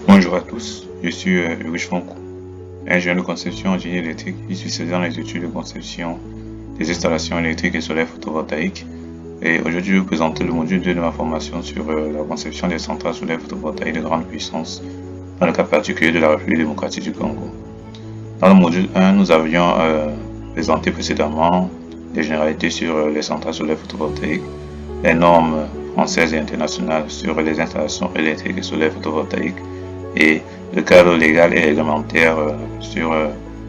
Bonjour à tous, je suis Louis Fonco, ingénieur de conception en génie électrique. Je suis spécialisé dans les études de conception des installations électriques et solaires photovoltaïques. Et aujourd'hui, je vais vous présenter le module 2 de ma formation sur la conception des centrales solaires photovoltaïques de grande puissance, dans le cas particulier de la République démocratique du Congo. Dans le module 1, nous avions présenté précédemment des généralités sur les centrales solaires photovoltaïques, les normes françaises et internationales sur les installations électriques et solaires photovoltaïques, et le cadre légal et réglementaire sur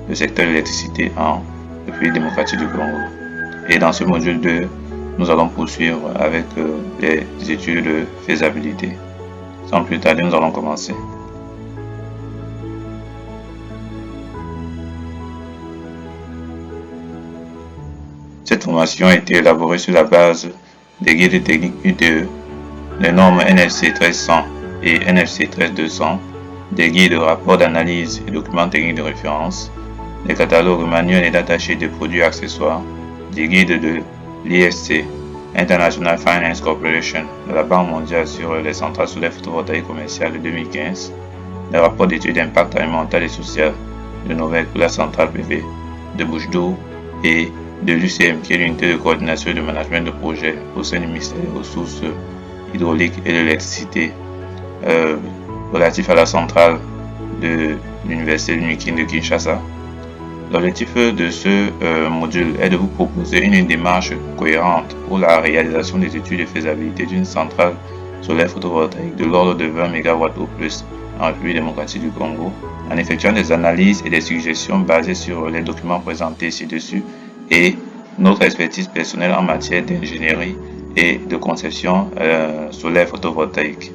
le secteur de l'électricité en République démocratique du Congo. Et dans ce module 2, nous allons poursuivre avec les études de faisabilité. Sans plus tarder, nous allons commencer. Cette formation a été élaborée sur la base des guides techniques UTE, les normes NFC 1300 et NFC 13200, des guides de rapports d'analyse et documents techniques de référence, des catalogues manuels et datachés de produits et accessoires, des guides de l'IFC, International Finance Corporation, de la Banque mondiale sur les centrales solaires photovoltaïques commerciales de 2015, des rapports d'études d'impact alimentaire et social de Novec pour la centrale PV de Bouche-d'Eau et de l'UCM, qui est l'unité de coordination et de management de projet au sein du ministère des Ressources hydrauliques et de l'électricité, relatif à la centrale de l'Université Unikin de Kinshasa. L'objectif de ce module est de vous proposer une démarche cohérente pour la réalisation des études de faisabilité d'une centrale solaire photovoltaïque de l'ordre de 20 MW ou plus en République démocratique du Congo, en effectuant des analyses et des suggestions basées sur les documents présentés ci-dessus et notre expertise personnelle en matière d'ingénierie et de conception solaire photovoltaïque.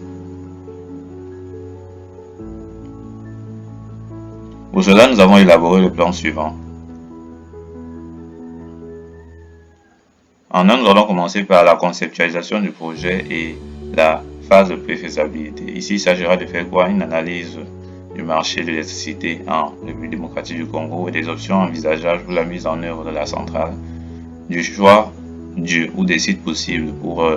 Pour cela, nous avons élaboré le plan suivant. En un, nous allons commencer par la conceptualisation du projet et la phase de préfaisabilité. Ici, il s'agira de faire quoi? Une analyse du marché de l'électricité en République démocratique du Congo et des options envisageables pour la mise en œuvre de la centrale, du choix du ou des sites possibles pour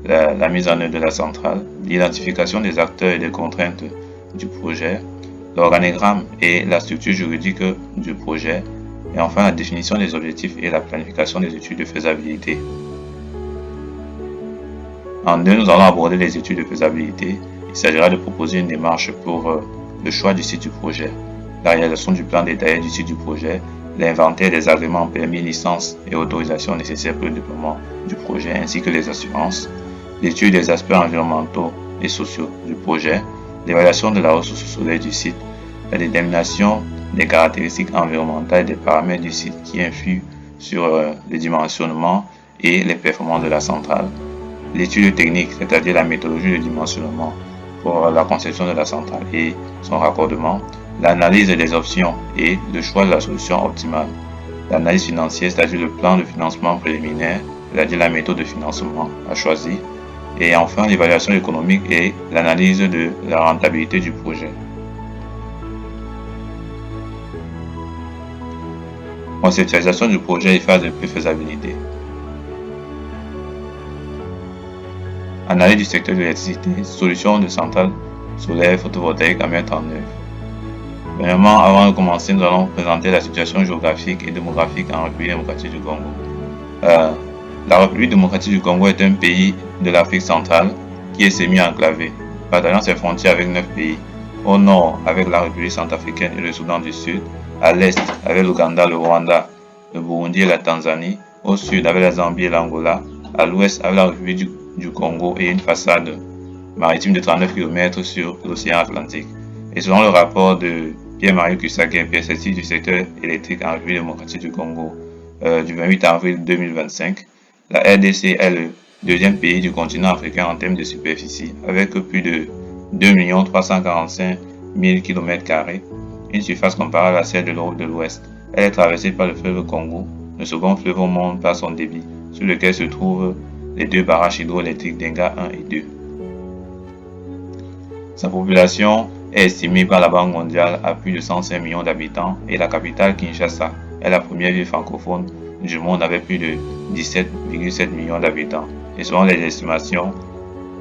la mise en œuvre de la centrale, l'identification des acteurs et des contraintes du projet, l'organigramme et la structure juridique du projet, et enfin la définition des objectifs et la planification des études de faisabilité. En deux, nous allons aborder les études de faisabilité. Il s'agira de proposer une démarche pour le choix du site du projet, la réalisation du plan détaillé du site du projet, l'inventaire des agréments, permis, licences et autorisations nécessaires pour le déploiement du projet, ainsi que les assurances, l'étude des aspects environnementaux et sociaux du projet, l'évaluation de la ressource solaire du site, la détermination des caractéristiques environnementales et des paramètres du site qui influent sur le dimensionnement et les performances de la centrale, l'étude technique, c'est-à-dire la méthodologie de dimensionnement pour la conception de la centrale et son raccordement, l'analyse des options et le choix de la solution optimale, l'analyse financière, c'est-à-dire le plan de financement préliminaire, c'est-à-dire la méthode de financement à choisir, et enfin l'évaluation économique et l'analyse de la rentabilité du projet. Conceptualisation du projet et phase de préfaisabilité. Analyse du secteur de l'électricité, solution de centrales solaires photovoltaïques à mettre en œuvre. Premièrement, avant de commencer, nous allons présenter la situation géographique et démographique en République démocratique du Congo. La République démocratique du Congo est un pays de l'Afrique centrale qui est semi-enclavé, partageant ses frontières avec 9 pays. Au nord, avec la République centrafricaine et le Soudan du Sud. À l'est, avec l'Ouganda, le Rwanda, le Burundi et la Tanzanie. Au sud, avec la Zambie et l'Angola. À l'ouest, avec la République du Congo et une façade maritime de 39 km sur l'océan Atlantique. Et selon le rapport de Pierre-Marie Kusake, PSSI du secteur électrique en République démocratique du Congo du 28 avril 2025, la RDC est le deuxième pays du continent africain en termes de superficie, avec plus de 2 345 000 km², une surface comparable à celle de l'Europe de l'Ouest. Elle est traversée par le fleuve Congo, le second fleuve au monde par son débit, sur lequel se trouvent les deux barrages hydroélectriques d'Enga 1 et 2. Sa population est estimée par la Banque mondiale à plus de 105 millions d'habitants et la capitale Kinshasa est la première ville francophone du monde avec plus de 17,7 millions d'habitants. Et selon les estimations,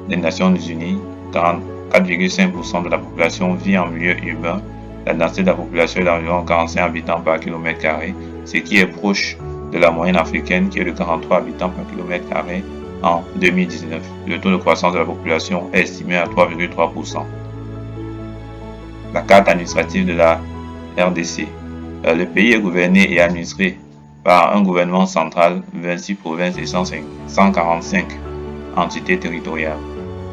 des Nations Unies, 44,5% de la population vit en milieu urbain. La densité de la population est d'environ 45 habitants par kilomètre carré, ce qui est proche de la moyenne africaine qui est de 43 habitants par kilomètre carré en 2019. Le taux de croissance de la population est estimé à 3,3%. La carte administrative de la RDC. Le pays est gouverné et administré par un gouvernement central, 26 provinces et 145 entités territoriales.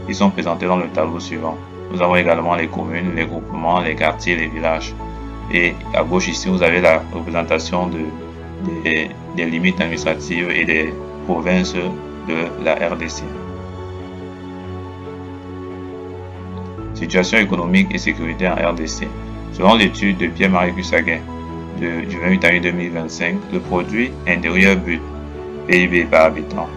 Ils sont présentés dans le tableau suivant. Nous avons également les communes, les groupements, les quartiers, les villages. Et à gauche ici, vous avez la représentation des limites administratives et des provinces de la RDC. Situation économique et sécurité en RDC. Selon l'étude de Pierre-Marie Cussaguin du 28 avril 2025, le produit intérieur brut PIB par habitant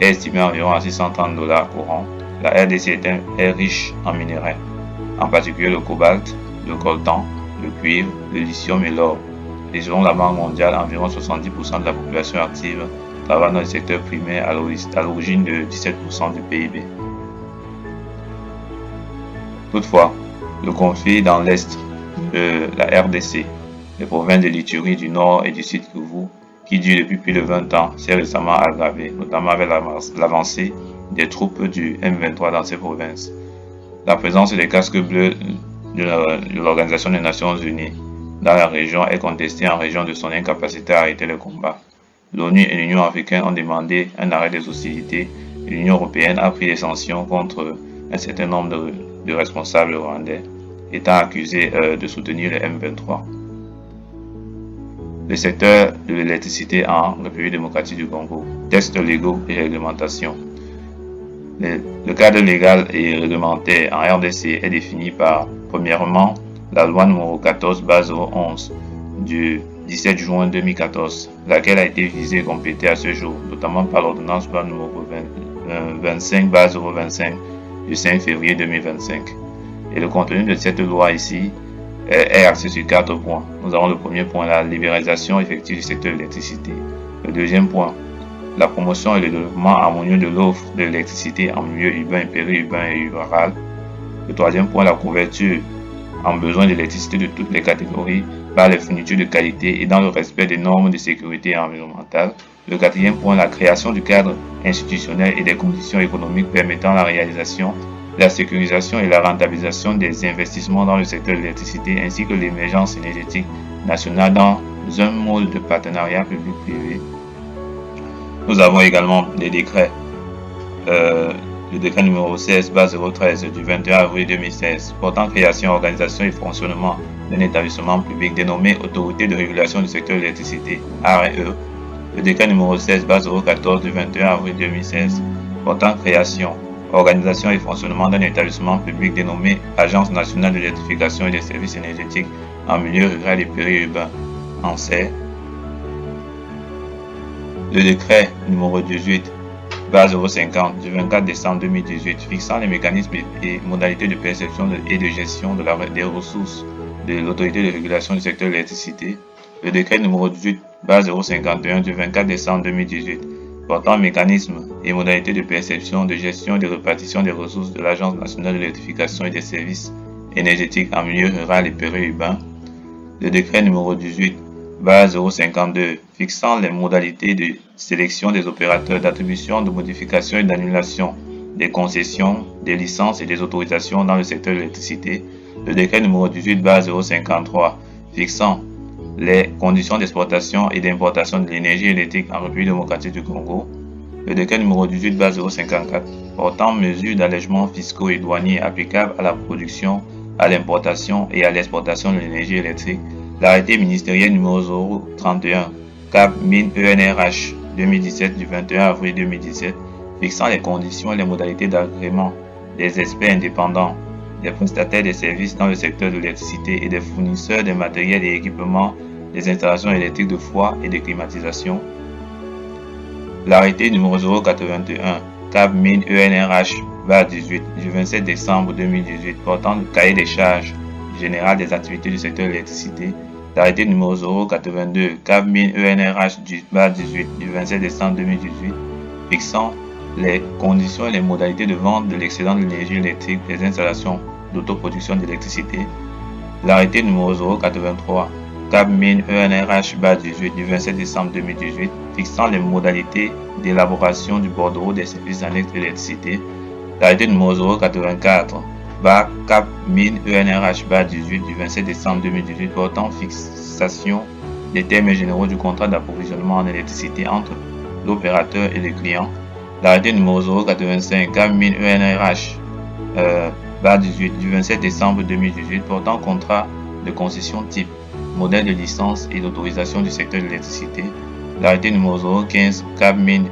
est estimé environ à 630 $ courants. La RDC est riche en minerais, en particulier le cobalt, le coltan, le cuivre, le lithium et l'or. Et selon la Banque mondiale, environ 70% de la population active travaille dans le secteur primaire à l'origine de 17% du PIB. Toutefois, le conflit dans l'est de la RDC, les provinces de l'Ituri, du Nord et du Sud Kivu, qui dure depuis plus de 20 ans, s'est récemment aggravé, notamment avec l'avancée des troupes du M23 dans ces provinces. La présence des casques bleus de l'Organisation des Nations Unies dans la région est contestée en raison de son incapacité à arrêter le combat. L'ONU et l'Union africaine ont demandé un arrêt des hostilités et l'Union européenne a pris des sanctions contre un certain nombre de responsables rwandais étant accusés de soutenir le M23. Le secteur de l'électricité en République démocratique du Congo, textes légaux et réglementations. Le cadre légal et réglementaire en RDC est défini par, premièrement, la loi numéro 14/011 du 17 juin 2014, laquelle a été visée et complétée à ce jour, notamment par l'ordonnance loi numéro 25/025 du 5 février 2025. Et le contenu de cette loi ici est axé sur 4 points. Nous avons le premier point, la libéralisation effective du secteur de l'électricité. Le deuxième point, la promotion et le développement harmonieux de l'offre de l'électricité en milieu urbain, périurbain et rural. Le troisième point, la couverture en besoin d'électricité de toutes les catégories par les fournitures de qualité et dans le respect des normes de sécurité environnementale. Le quatrième point, la création du cadre institutionnel et des conditions économiques permettant la réalisation, la sécurisation et la rentabilisation des investissements dans le secteur de l'électricité ainsi que l'émergence énergétique nationale dans un mode de partenariat public-privé. Nous avons également des décrets. Le décret numéro 16/013 du 21 avril 2016 portant création, organisation et fonctionnement d'un établissement public dénommé Autorité de régulation du secteur de l'électricité, ARE. Le décret numéro 16/014 du 21 avril 2016 portant création, organisation et fonctionnement d'un établissement public dénommé Agence nationale de l'électrification et des services énergétiques en milieu rural et périurbain, ANSER. Le décret numéro 18/050 du 24 décembre 2018 fixant les mécanismes et modalités de perception et de gestion des ressources de l'autorité de régulation du secteur de l'électricité. Le décret numéro 18/051 du 24 décembre 2018 portant mécanismes et modalités de perception, de gestion et de répartition des ressources de l'Agence nationale de l'électrification et des services énergétiques en milieu rural et périurbain. Le décret numéro 18/052 fixant les modalités de sélection des opérateurs, d'attribution, de modification et d'annulation des concessions, des licences et des autorisations dans le secteur de l'électricité. Le décret numéro 18/053 fixant les conditions d'exportation et d'importation de l'énergie électrique en République démocratique du Congo. Le décret numéro 18/054 portant mesures d'allègement fiscaux et douaniers applicables à la production, à l'importation et à l'exportation de l'énergie électrique. L'arrêté ministériel numéro 031 CAP Mine ENRH 2017 du 21 avril 2017 fixant les conditions et les modalités d'agrément des experts indépendants, des prestataires de services dans le secteur de l'électricité et des fournisseurs de matériel et équipements des installations électriques de froid et de climatisation. L'arrêté numéro 081 CAP Mine ENRH 18 du 27 décembre 2018 portant le cahier des charges générales des activités du secteur de l'électricité. L'arrêté numéro 082 CAP Mine ENRH 18 du 27 décembre 2018 fixant les conditions et les modalités de vente de l'excédent de l'énergie électrique des installations d'autoproduction d'électricité, l'arrêté numéro 083 Cap Mines ENRH-18 du 27 décembre 2018 fixant les modalités d'élaboration du bordereau des services annexes d'électricité, l'arrêté numéro 084 Cap Mines ENRH-18 du 27 décembre 2018 portant fixation des termes généraux du contrat d'approvisionnement en électricité entre l'opérateur et le client, l'arrêté numéro 085 Cap Mines ENRH 18 du 27 décembre 2018 portant contrat de concession type, modèle de licence et d'autorisation du secteur de l'électricité, l'arrêté numéro 015 Cap Mines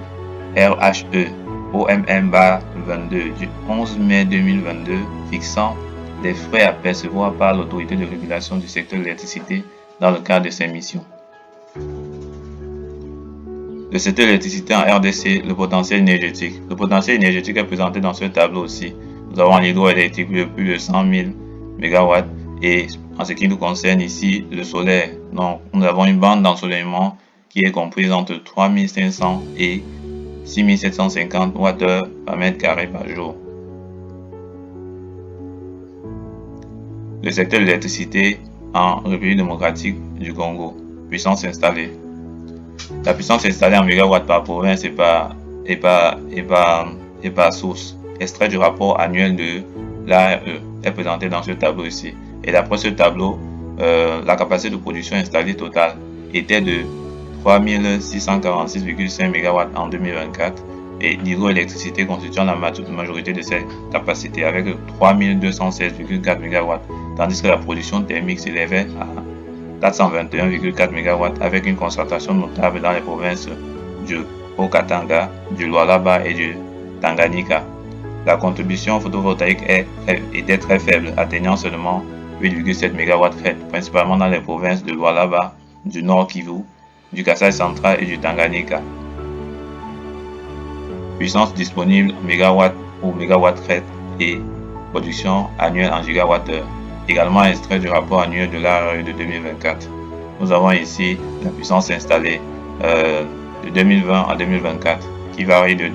RHE OMM-22 du 11 mai 2022 fixant les frais à percevoir par l'autorité de régulation du secteur de l'électricité dans le cadre de ses missions. Le secteur de l'électricité en RDC, le potentiel énergétique. Le potentiel énergétique est présenté dans ce tableau aussi. Nous avons l'hydroélectrique de plus de 100 000 MW et en ce qui nous concerne ici, le solaire. Donc, nous avons une bande d'ensoleillement qui est comprise entre 3500 et 6750 Wh par mètre carré par jour. Le secteur de l'électricité en République démocratique du Congo. Puissance installée. La puissance installée en mégawatts par province et par source, extrait du rapport annuel de l'ARE, est présenté dans ce tableau ici. Et d'après ce tableau, la capacité de production installée totale était de 3646,5 MW en 2024 et l'hydroélectricité constituant la majorité de cette capacité avec 3216,4 MW, tandis que la production thermique s'élevait à 421,4 MW avec une concentration notable dans les provinces du Haut-Katanga, du Lualaba et du Tanganyika. La contribution photovoltaïque était très faible, atteignant seulement 8,7 MW, principalement dans les provinces de Lualaba, du Nord Kivu, du Kasaï central et du Tanganyika. Puissance disponible en mégawatts ou mégawatts et production annuelle en gigawattheure. Également extrait du rapport annuel de l'ARE de 2024. Nous avons ici la puissance installée de 2020 à 2024 qui varie de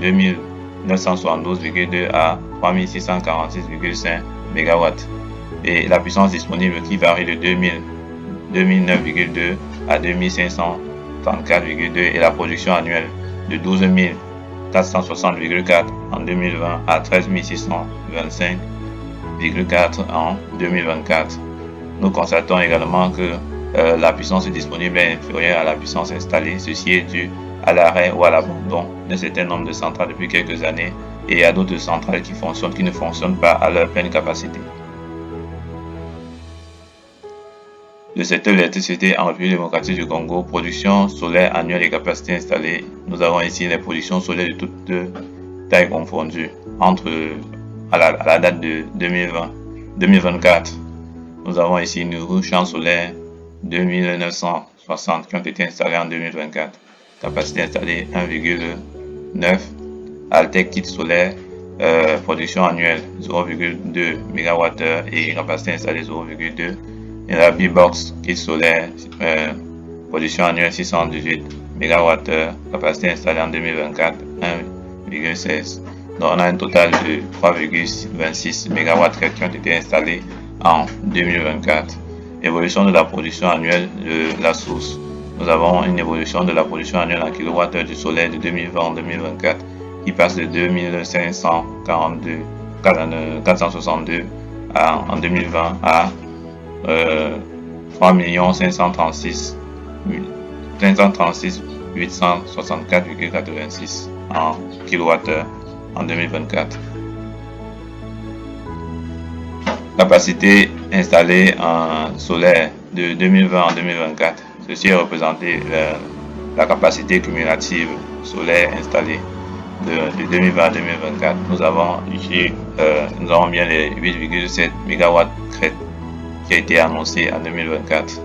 2972,2 à 3646,5 MW et la puissance disponible qui varie de 2009,2 à 2534,2 et la production annuelle de 12 460,4 en 2020 à 13 625,4 en 2024. Nous constatons également que la puissance disponible est inférieure à la puissance installée. Ceci est dû à l'arrêt ou à l'abandon d'un certain nombre de centrales depuis quelques années et à d'autres centrales qui ne fonctionnent pas à leur pleine capacité. Le secteur de l'électricité en République démocratique du Congo, production solaire annuelle et capacité installée. Nous avons ici les productions solaires de toutes tailles confondues à la date de 2024. Nous avons ici Nuru champs solaires 2960 qui ont été installés en 2024. Capacité installée 1,9. Altec kit solaire, production annuelle 0,2 MWh et capacité installée 0,2. Et la B-Box kit solaire, production annuelle 618 MWh, capacité installée en 2024 1,16. Donc on a un total de 3,26 MW qui ont été installés en 2024. Évolution de la production annuelle de la source. Nous avons une évolution de la production annuelle en kWh du solaire de 2020 en 2024 qui passe de 462 en 2020 à 3 536 864,86 en kWh en 2024. Capacité installée en solaire de 2020 en 2024. Ceci est représenté la capacité cumulative solaire installée de 2020 à 2024. Nous avons ici bien les 8,7 MW qui a été annoncé en 2024.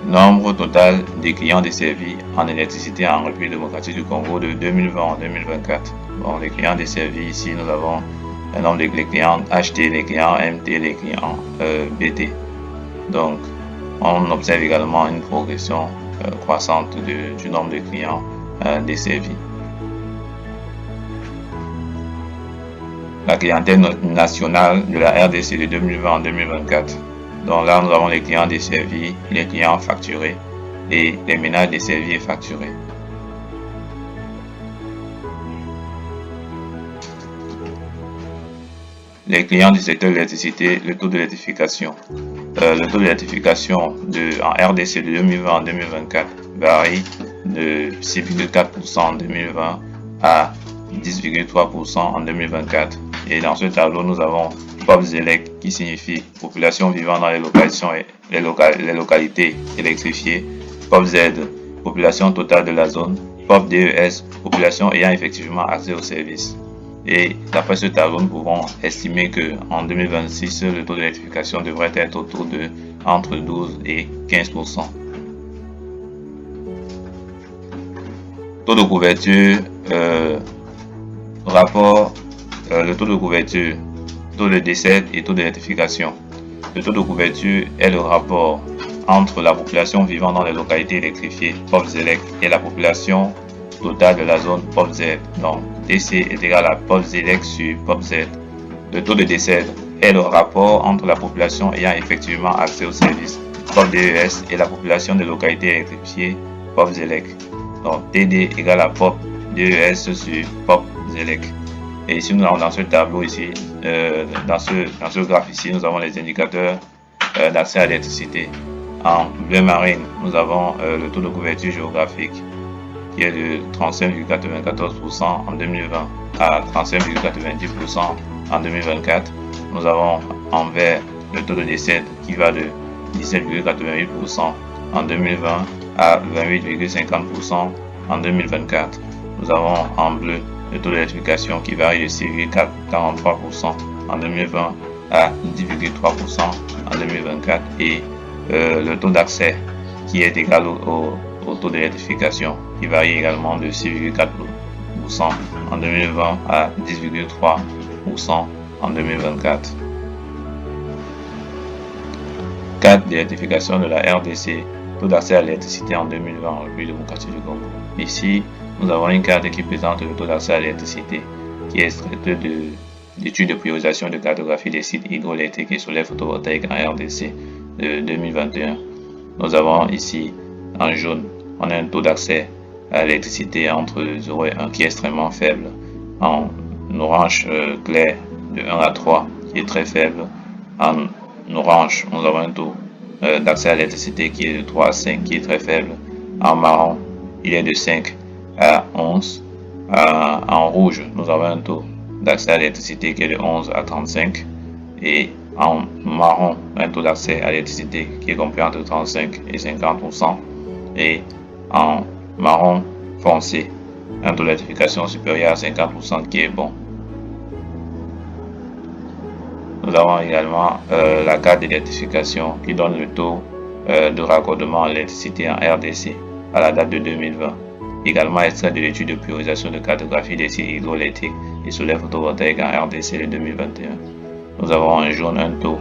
Nombre total des clients desservis en électricité en République démocratique du Congo de 2020 en 2024. Bon, les clients desservis ici, nous avons un nombre de clients HT, les clients MT, les clients BT. Donc, on observe également une progression croissante du nombre de clients desservis. La clientèle nationale de la RDC de 2020 en 2024. Donc là, nous avons les clients desservis, les clients facturés et les ménages desservis et facturés. Les clients du secteur de l'électricité, le taux de l'électrification. Le taux de l'électrification en RDC de 2020 en 2024 varie de 6,4% en 2020 à 10,3% en 2024. Et dans ce tableau, nous avons POPZELEC qui signifie population vivant dans les localités électrifiées, POPZ, population totale de la zone, POPDES, population ayant effectivement accès aux services. Et d'après ce tableau, nous pouvons estimer qu'en 2026, le taux d'électrification devrait être autour de entre 12 et 15%. Taux de couverture, rapport, le taux de couverture, taux de décès et taux d'électrification. Le taux de couverture est le rapport entre la population vivant dans les localités électrifiées, POPZELEC, et la population totale de la zone POPZ. Donc, DC est égal à POPZELEC sur POPZ. Le taux de décès est le rapport entre la population ayant effectivement accès aux services POPDES et la population des localités électrifiées POPZELEC. Donc, TD égale à POPDES sur POPZELEC. Et ici, nous avons dans ce tableau ici, dans ce graphe ici, nous avons les indicateurs d'accès à l'électricité. En bleu marine, nous avons le taux de couverture géographique qui est de 35,94% en 2020 à 35,90% en 2024. Nous avons en vert le taux de décès qui va de 17,88% en 2020 à 28,50% en 2024. Nous avons en bleu le taux d'électrification qui varie de 6,43% en 2020 à 10,3% en 2024 et le taux d'accès qui est égal au taux d'électrification qui varie également de 6,4% en 2020 à 10,3% en 2024. Cadre d'électrification de la RDC, taux d'accès à l'électricité en 2020 en République démocratique du Congo. Ici, nous avons une carte qui présente le taux d'accès à l'électricité qui est extraite d'études de priorisation de cartographie des sites hydroélectriques et solaires photovoltaïques en RDC de 2021. Nous avons ici en jaune, on a un taux d'accès à l'électricité entre 0 et 1 qui est extrêmement faible. En orange clair de 1 à 3 qui est très faible. En orange, nous avons un taux d'accès à l'électricité qui est de 3 à 5 qui est très faible. En marron, il est de 5 à 11. En rouge, nous avons un taux d'accès à l'électricité qui est de 11 à 35. Et en marron, un taux d'accès à l'électricité qui est compris entre 35 et 50%. Et en marron foncé, un taux d'électrification supérieur à 50% qui est bon. Nous avons également la carte d'électrification qui donne le taux de raccordement à l'électricité en RDC à la date de 2020. Également extrait de l'étude de priorisation de cartographie des sites hydroélectriques et solaires photovoltaïques en RDC de 2021. Nous avons en jaune un taux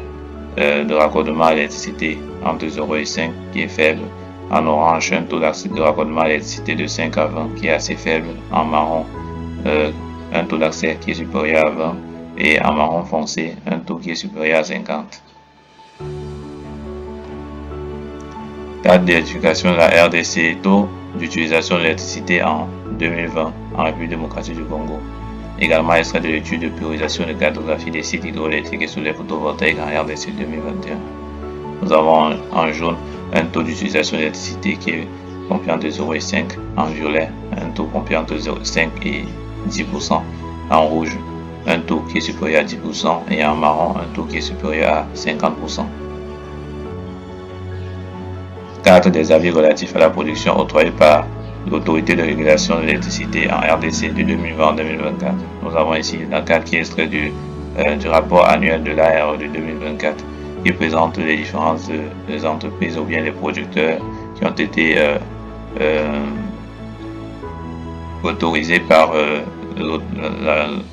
de raccordement à l'électricité entre 0 et 5 qui est faible. En orange, un taux de raccordement à l'électricité de 5 à 20 qui est assez faible. En marron, un taux d'accès qui est supérieur à 20. Et en marron foncé, un taux qui est supérieur à 50. Cadre d'électrification de la RDC, taux d'utilisation de l'électricité en 2020 en République démocratique du Congo. Également extrait de l'étude de priorisation de cartographie des sites hydroélectriques et solaires photovoltaïques en RDC 2021. Nous avons en jaune un taux d'utilisation de l'électricité qui est compris entre 0 et 5. En violet, un taux compris entre 5 et 10%. En rouge, un taux qui est supérieur à 10% et en marron, un taux qui est supérieur à 50%. Carte des avis relatifs à la production octroyée par l'autorité de régulation de l'électricité en RDC de 2020 2024. Nous avons ici la carte qui est extraite du rapport annuel de l'ARE de 2024 qui présente les différences des entreprises ou bien des producteurs qui ont été autorisés par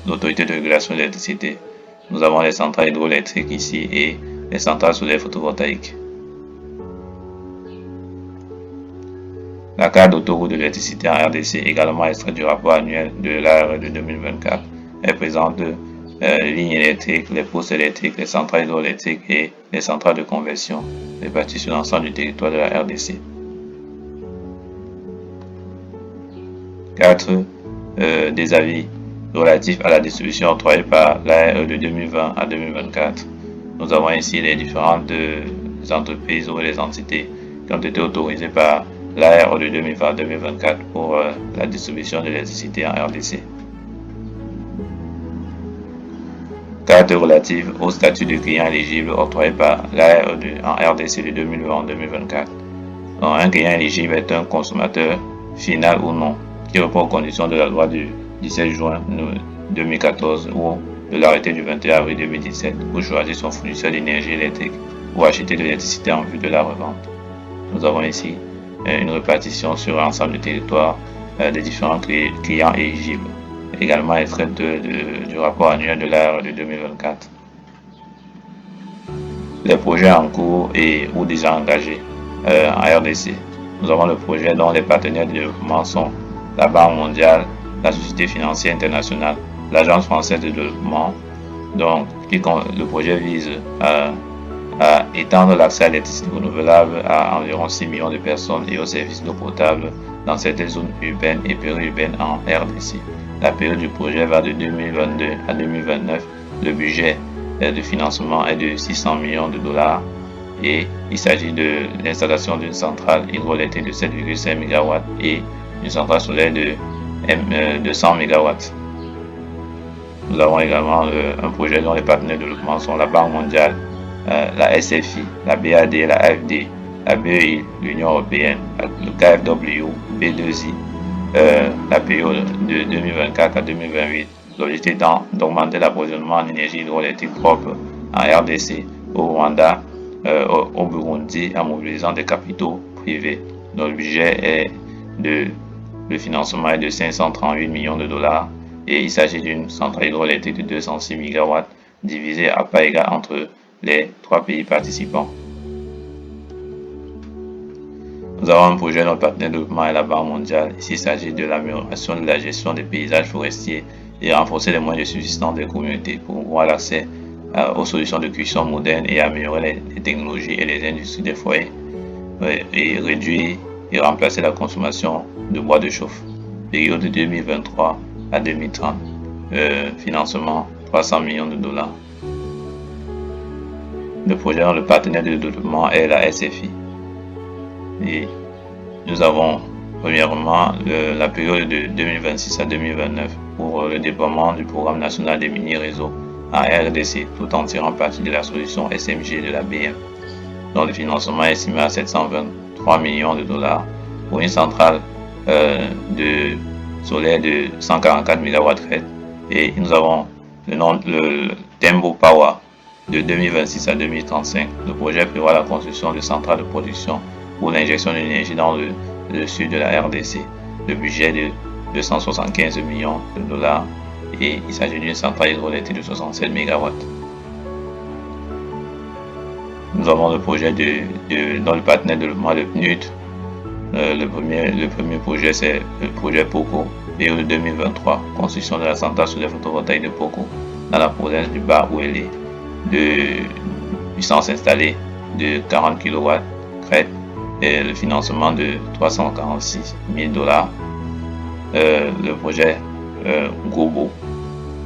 l'autorité de régulation de l'électricité. Nous avons les centrales hydroélectriques ici et les centrales solaires photovoltaïques. La carte d'autoroute de l'électricité en RDC, également extraite du rapport annuel de l'ARE de 2024, elle présente les lignes électriques, les postes électriques, les centrales hydroélectriques et les centrales de conversion réparties sur l'ensemble du territoire de la RDC. 4. Des avis relatifs à la distribution octroyée par l'ARE de 2020 à 2024. Nous avons ici les différentes entreprises ou les entités qui ont été autorisées par l'ARE de 2020 à 2024 pour la distribution de l'électricité en RDC. Carte relative au statut de client éligible octroyé par l'ARE en RDC de 2020 à 2024. Donc, un client éligible est un consommateur final ou non qui répond aux conditions de la loi du 17 juin 2014 ou de l'arrêté du 21 avril 2017 pour choisir son fournisseur d'énergie électrique ou acheter de l'électricité en vue de la revente. Nous avons ici une répartition sur l'ensemble du territoire des différents clients éligibles, également extrait du rapport annuel de l'ARE de 2024. Les projets en cours et ou déjà engagés en RDC. Nous avons le projet dont les partenaires de développement sont la Banque mondiale, la Société financière internationale, l'Agence française de développement. Donc, le projet vise à étendre l'accès à l'électricité renouvelable à environ 6 millions de personnes et aux services d'eau potable dans certaines zones urbaines et périurbaines en RDC. La période du projet va de 2022 à 2029. Le budget de financement est de 600 millions de dollars et il s'agit de l'installation d'une centrale hydroélectrique de 7,5 MW et une centrale solaire de 100 MW. Nous avons également un projet dont les partenaires de développement sont la Banque mondiale, la SFI, la BAD, la AFD, la BEI, l'Union européenne, le KfW, B2I, la période de 2024 à 2028. L'objectif étant d'augmenter l'approvisionnement en énergie hydroélectrique propre en RDC, au Rwanda, au Burundi, en mobilisant des capitaux privés. Notre budget le financement est de 538 millions de dollars et il s'agit d'une centrale hydroélectrique de 206 MW divisée à part égale entre les 3 pays participants. Nous avons un projet dont le partenaire de développement est la Banque mondiale. Ici, il s'agit de l'amélioration de la gestion des paysages forestiers et renforcer les moyens de subsistance des communautés pour avoir l'accès aux solutions de cuisson modernes et améliorer les technologies et les industries des foyers et réduire et remplacer la consommation de bois de chauffe. Période de 2023 à 2030. Financement 300 millions de dollars. Le projet dont le partenaire de développement est la SFI. Et nous avons premièrement la période de 2026 à 2029 pour le déploiement du programme national des mini-réseaux en RDC tout en tirant parti de la solution SMG de la BM, dont le financement est estimé à 723 millions de dollars pour une centrale de solaire de 144 MW. Et nous avons le Tembo Power de 2026 à 2035. Le projet prévoit la construction de centrales de production pour l'injection d'énergie dans le sud de la RDC. Le budget de 275 millions de dollars et il s'agit d'une centrale hydroélectrique de 67 MW. Nous avons le projet dans le partenaire de développement de PNUD. Le premier projet, c'est le projet POCO, période 2023, construction de la centrale solaire photovoltaïque de POCO dans la province du Bas-Ouélé, de puissance installée de 40 kW, crête, et le financement de 346 000 dollars. Le projet Gobo,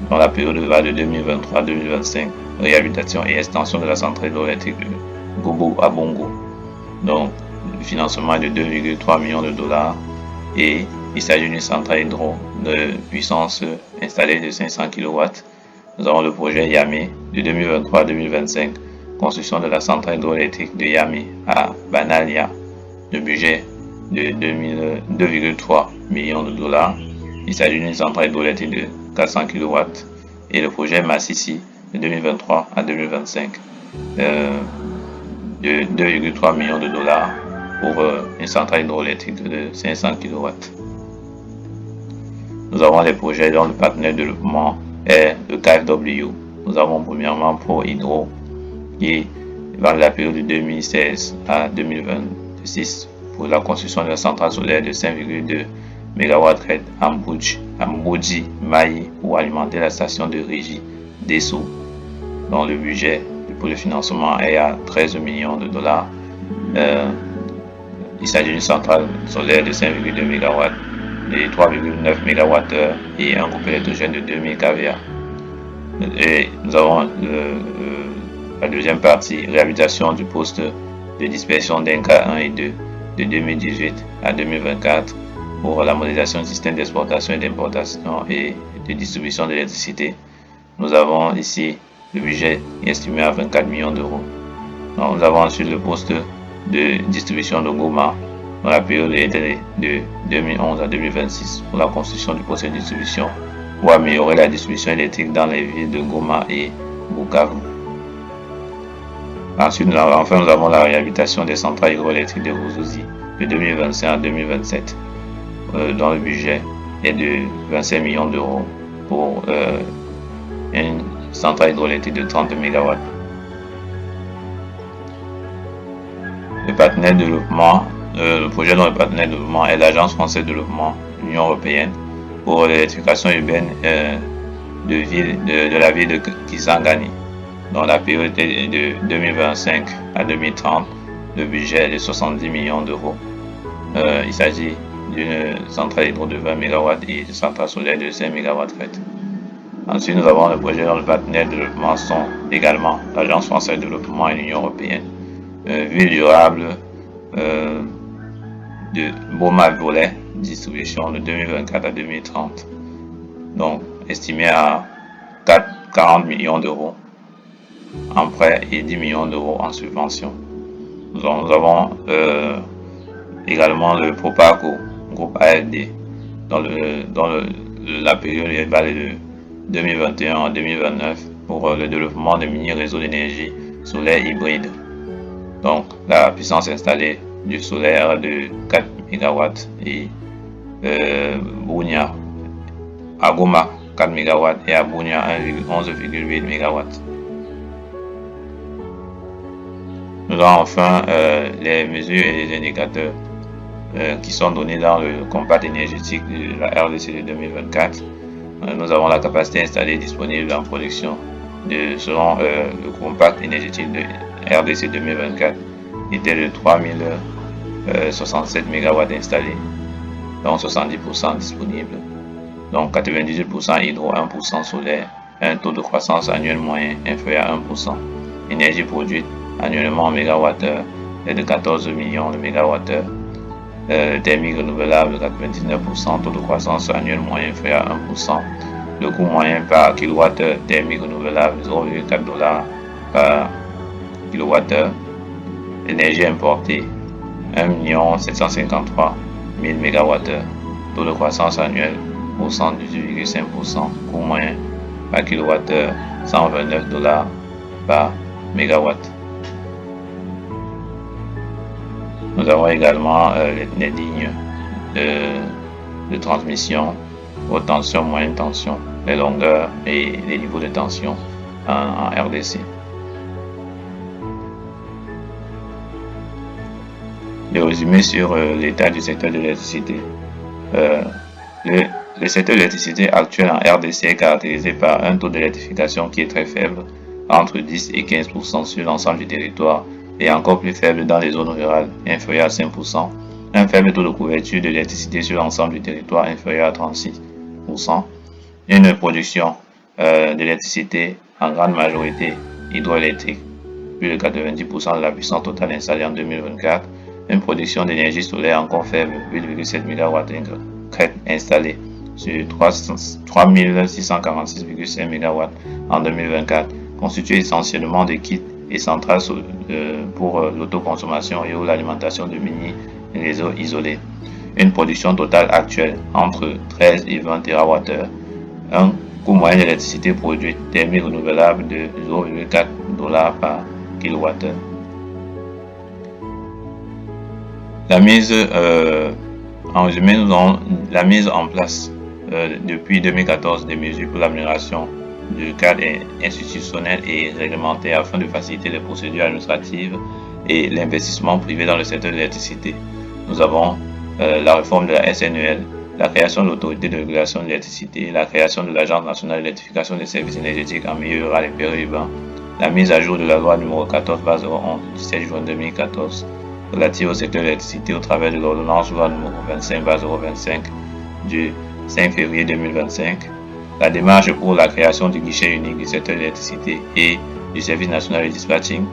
dans la période va de 2023 à 2025, réhabilitation et extension de la centrale hydroélectrique de Gobo à Bongo. Donc, le financement est de 2,3 millions de dollars et il s'agit d'une centrale hydro de puissance installée de 500 kW. Nous avons le projet Yamé de 2023 à 2025, construction de la centrale hydroélectrique de Yamé à Banalia. Le budget de 2,3 millions de dollars. Il s'agit d'une centrale hydroélectrique de 400 kW et le projet Massissi de 2023 à 2025 de 2,3 millions de dollars pour une centrale hydroélectrique de 500 kW. Nous avons les projets dont le partenaire de développement est le KfW. Nous avons premièrement Pro Hydro qui va de la période de 2016 à 2026 pour la construction de la centrale solaire de 5,2 MW à Mbodji Mayi pour alimenter la station de Régie d'Esso, dont le budget pour le financement est à 13 millions de dollars. Il s'agit d'une centrale solaire de 5,2 MW, de 3,9 MWh et un groupe électrogène de 2000 kVA. Et nous avons la deuxième partie, réhabilitation du poste de dispersion d'Enka 1 et 2 de 2018 à 2024 pour la modernisation du système d'exportation et d'importation et de distribution d'électricité. Nous avons ici le budget estimé à 24 millions d'euros. Nous avons ensuite le poste de distribution de Goma dans la période est de 2011 à 2026 pour la construction du poste de distribution pour améliorer la distribution électrique dans les villes de Goma et Bukavu. Ensuite, nous avons la réhabilitation des centrales hydroélectriques de Ruzizi de 2025 à 2027, dont le budget est de 25 millions d'euros pour une centrale hydroélectrique de 30 MW. Le partenaire de développement, le projet dont le partenaire de développement est l'Agence française de développement de l'Union européenne pour l'électrification urbaine de la ville de Kisangani. Dans la période de 2025 à 2030, le budget est de 70 millions d'euros. Il s'agit d'une centrale hydro de 20 MW et de centrale solaire de 5 MW. Ensuite, nous avons le projet dont le partenaire de développement sont également l'Agence française de développement et l'Union européenne. Ville durable de Boma-Volet, distribution de 2024 à 2030. Donc, estimé à 40 millions d'euros en prêt et 10 millions d'euros en subvention. Nous avons également le Propaco, groupe AFD, dans la période évaluée de 2021 à 2029 pour le développement de mini-réseaux d'énergie solaire hybride. Donc, la puissance installée du solaire de 4 MW et Bunia, à Goma 4 MW et à Bunia 11,8 MW. Nous avons enfin les mesures et les indicateurs qui sont donnés dans le compact énergétique de la RDC de 2024. Nous avons la capacité installée disponible en production selon le compact énergétique de RDC 2024 était de 3067 MW installés, donc 70% disponibles, donc 98% hydro, 1% solaire, un taux de croissance annuel moyen inférieur à 1%. Énergie produite annuellement en mégawattheure est de 14 millions de mégawattheures. Thermique renouvelable 99%, taux de croissance annuel moyen inférieur à 1%. Le coût moyen par kilowattheure thermique renouvelable 0,4 $ par kilowattheure. Énergie importée 1 753 000 mégawattheures. Taux de croissance annuel pour 118,5%. Coût moyen par kilowattheure 129 $ par mégawatt. Nous avons également les lignes de transmission, haute tension, moyenne tension, les longueurs et les niveaux de tension en RDC. Le résumé sur l'état du secteur de l'électricité. Le secteur de l'électricité actuel en RDC est caractérisé par un taux d'électrification qui est très faible, entre 10 et 15% sur l'ensemble du territoire, et encore plus faible dans les zones rurales, inférieur à 5%, un faible taux de couverture de l'électricité sur l'ensemble du territoire, inférieur à 36%, une production d'électricité en grande majorité hydroélectrique, plus de 90% de la puissance totale installée en 2024, une production d'énergie solaire encore faible, 8,7 MW installée sur 3646,5 MW en 2024, constitué essentiellement de kits et centrales pour l'autoconsommation et ou l'alimentation de mini-réseaux isolés. Une production totale actuelle entre 13 et 20 TWh. Un coût moyen d'électricité produite thermique renouvelable de 0,4 $ par kWh. En résumé, nous avons la mise en place depuis 2014 des mesures pour l'amélioration du cadre institutionnel et réglementaire afin de faciliter les procédures administratives et l'investissement privé dans le secteur de l'électricité. nous avons la réforme de la SNEL, la création de l'autorité de régulation de l'électricité, la création de l'Agence nationale d'électrification des services énergétiques en milieu rural et périurbain, la mise à jour de la loi numéro 14/011 du 17 juin 2014 relative au secteur de l'électricité au travers de l'ordonnance loi numéro 25/025 du 5 février 2025, la démarche pour la création du guichet unique du secteur de l'électricité et du service national de dispatching,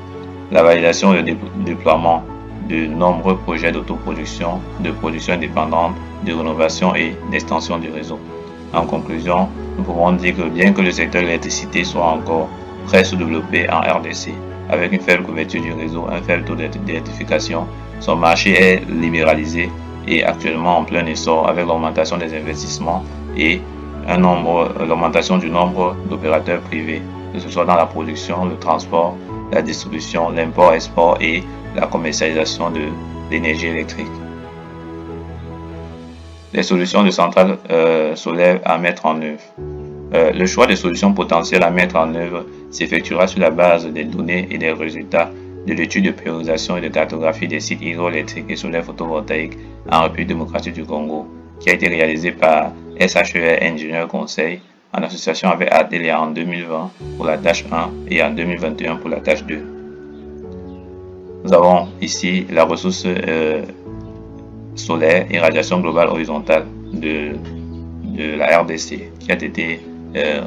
la validation et le déploiement de nombreux projets d'autoproduction, de production indépendante, de rénovation et d'extension du réseau. En conclusion, nous pouvons dire que bien que le secteur de l'électricité soit encore très sous-développé en RDC, avec une faible couverture du réseau, un faible taux d'électrification, son marché est libéralisé et actuellement en plein essor avec l'augmentation des investissements et l'augmentation du nombre d'opérateurs privés, que ce soit dans la production, le transport, la distribution, l'import-export et la commercialisation de l'énergie électrique. Les solutions de centrales solaires à mettre en œuvre. Le choix des solutions potentielles à mettre en œuvre s'effectuera sur la base des données et des résultats de l'étude de priorisation et de cartographie des sites hydroélectriques et solaires photovoltaïques en République démocratique du Congo, qui a été réalisée par SHER Ingénieur Conseil en association avec Adelia en 2020 pour la tâche 1 et en 2021 pour la tâche 2. Nous avons ici la ressource solaire et radiation globale horizontale de la RDC qui a été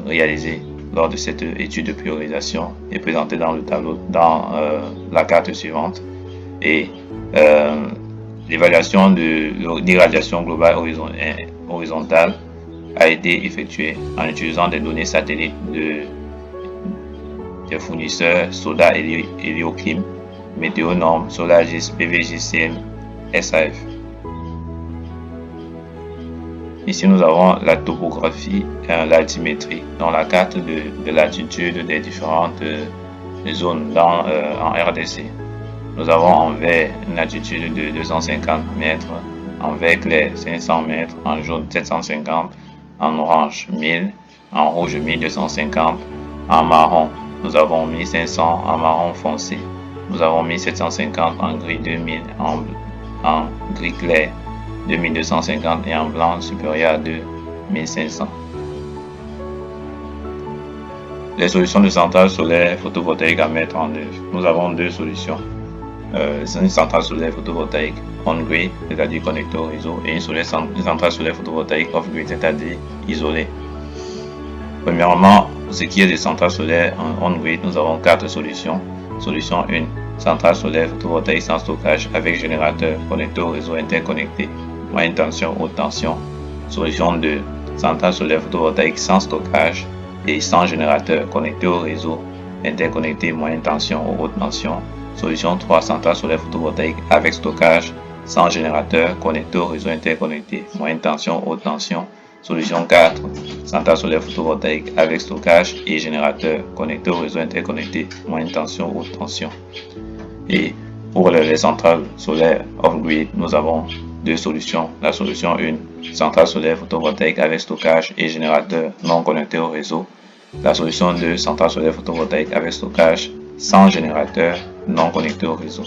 réalisée lors de cette étude de priorisation et présentée dans le tableau, dans la carte suivante. Et l'évaluation de l'irradiation globale horizontale a été effectuée en utilisant des données satellites des fournisseurs Soda Helioclim, Météonorme, Solagis, PVJCM, SAF. Ici, nous avons la topographie et l'altimétrie dans la carte de latitude des différentes zones en RDC. Nous avons en vert une altitude de 250 mètres, en vert clair 500 mètres, en jaune 750, en orange 1000, en rouge 1250, en marron nous avons 1500, en marron foncé nous avons 1750, en gris 2000, en gris clair 2250 et en blanc supérieur à 2500. Les solutions de centrales solaires photovoltaïques à mettre en œuvre. Nous avons deux solutions. Une centrale solaire photovoltaïque on-grid, c'est-à-dire connectée au réseau, et une centrale solaire photovoltaïque off-grid, c'est-à-dire isolée. Premièrement, pour ce qui est des centrales solaires on-grid, nous avons 4 solutions. Solution 1, centrale solaire photovoltaïque sans stockage avec générateur connecté au réseau interconnecté, moyenne tension, haute tension. Solution 2, centrale solaire photovoltaïque sans stockage et sans générateur connecté au réseau interconnecté, moyenne tension ou haute tension. Solution 3, centrale solaire photovoltaïque avec stockage, sans générateur, connecté au réseau interconnecté, moyenne tension, haute tension. Solution 4, centrale solaire photovoltaïque avec stockage et générateur, connecté au réseau interconnecté, moyenne tension, haute tension. Et pour les centrales solaires off-grid, nous avons deux solutions. La solution 1, centrale solaire photovoltaïque avec stockage et générateur non connecté au réseau. La solution 2, centrale solaire photovoltaïque avec stockage sans générateur non connecté au réseau.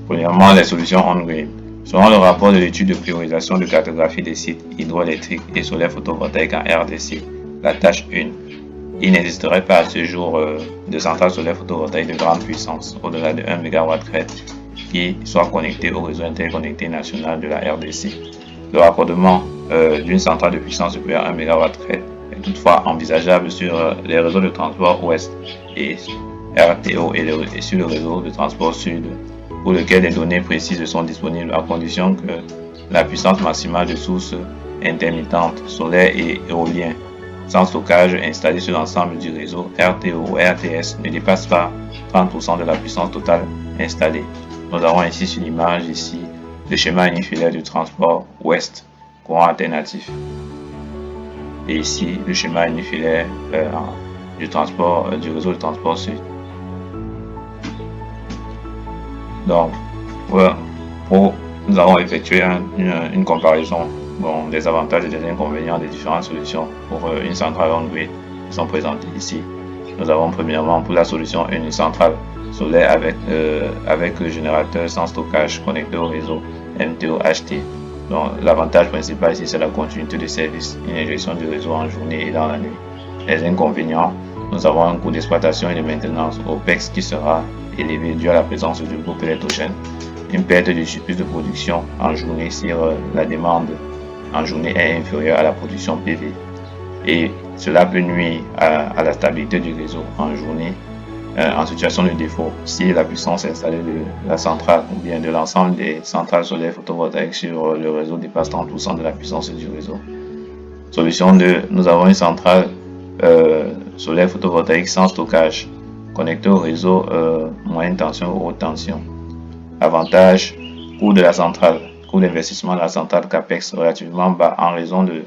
Premièrement, les solutions on-grid. Selon le rapport de l'étude de priorisation de cartographie des sites hydroélectriques et solaires photovoltaïques en RDC, la tâche 1, il n'existerait pas à ce jour de centrales solaires photovoltaïques de grande puissance, au-delà de 1 MW crête, qui soient connectées au réseau interconnecté national de la RDC. Le raccordement d'une centrale de puissance supérieure à 1 MW crête est toutefois envisageable sur les réseaux de transport ouest et RTO et sur le réseau de transport sud, pour lequel des données précises sont disponibles à condition que la puissance maximale de sources intermittentes, solaires et éoliennes sans stockage installées sur l'ensemble du réseau RTO ou RTS ne dépasse pas 30% de la puissance totale installée. Nous avons ici sur l'image le schéma unifilaire du transport ouest, courant alternatif. Et ici, le schéma unifilaire du réseau de transport sud. Donc, nous avons effectué une comparaison des avantages et des inconvénients des différentes solutions pour une centrale on-grid qui sont présentées ici. Nous avons premièrement pour la solution une centrale solaire avec le générateur sans stockage connecté au réseau MTO-HT. Donc l'avantage principal ici c'est la continuité de service, une injection du réseau en journée et dans la nuit. Les inconvénients, nous avons un coût d'exploitation et de maintenance OPEX qui sera élevé dû à la présence du groupe électrogène, une perte du surplus de production en journée si la demande en journée est inférieure à la production PV. Et cela peut nuire à la stabilité du réseau en journée en situation de défaut si la puissance installée de la centrale ou bien de l'ensemble des centrales solaires photovoltaïques sur le réseau dépasse 30% de la puissance du réseau. Solution 2, nous avons une centrale solaire photovoltaïque sans stockage connectée au réseau moyenne tension ou haute tension. Avantage, coût de la centrale, coût d'investissement de la centrale CAPEX relativement bas en raison de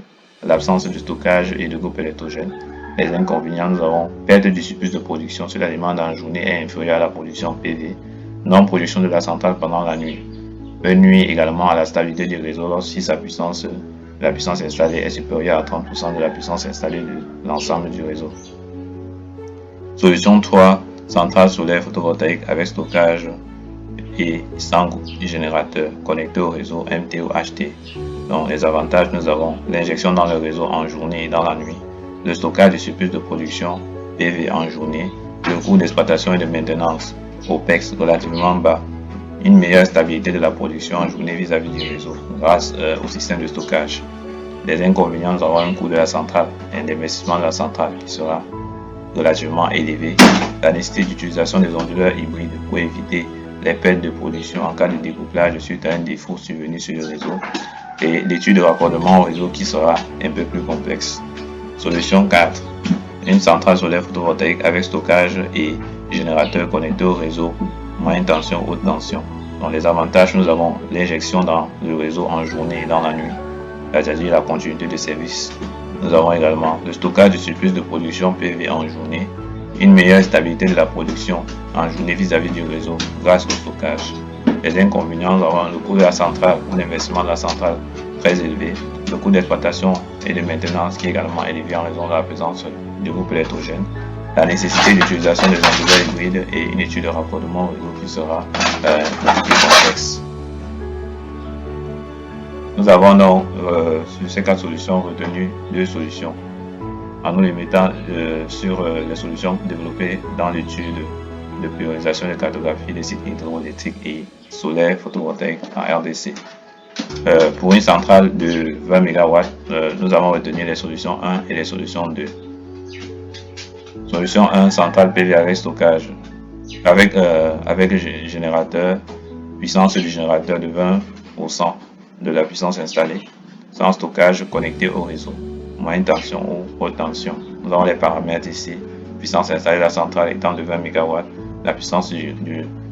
l'absence de stockage et de groupe électrogène. Les inconvénients, nous avons perte du surplus de production si la demande en journée est inférieure à la production PV, non-production de la centrale pendant la nuit. Peut nuire également à la stabilité du réseau si la puissance installée est supérieure à 30% de la puissance installée de l'ensemble du réseau. Solution 3, centrale solaire photovoltaïque avec stockage et sans générateur connecté au réseau MTO-HT. Donc les avantages, nous avons l'injection dans le réseau en journée et dans la nuit, le stockage du surplus de production PV en journée, le coût d'exploitation et de maintenance OPEX relativement bas, une meilleure stabilité de la production en journée vis-à-vis du réseau grâce au système de stockage. Les inconvénients, nous avons un coût de la centrale et d'investissement de la centrale qui sera relativement élevé, la nécessité d'utilisation des onduleurs hybrides pour éviter les pertes de production en cas de découplage suite à un défaut survenu sur le réseau et l'étude de raccordement au réseau qui sera un peu plus complexe. Solution 4. Une centrale solaire photovoltaïque avec stockage et générateur connecté au réseau moyenne tension, haute tension. Dans les avantages, nous avons l'injection dans le réseau en journée et dans la nuit, c'est-à-dire la continuité de service. Nous avons également le stockage du surplus de production PV en journée, une meilleure stabilité de la production en journée vis-à-vis du réseau grâce au stockage. Les inconvénients, nous avons le coût de la centrale ou l'investissement de la centrale très élevé, le coût d'exploitation et de maintenance qui est également élevé en raison de la présence du groupe électrogène, la nécessité d'utilisation des onduleurs hybrides et une étude de raccordement au réseau qui sera plus complexe. Nous avons donc sur ces 4 solutions retenu 2 solutions en nous limitant sur les solutions développées dans l'étude de priorisation de cartographie des sites hydroélectriques et solaires photovoltaïques en RDC. Pour une centrale de 20 MW, nous avons retenu les solutions 1 et les solutions 2. Solution 1, centrale PV avec stockage, avec le générateur, puissance du générateur de 20% de la puissance installée, sans stockage connecté au réseau, moyenne tension ou haute tension. Nous avons les paramètres ici, puissance installée de la centrale étant de 20 MW, la puissance du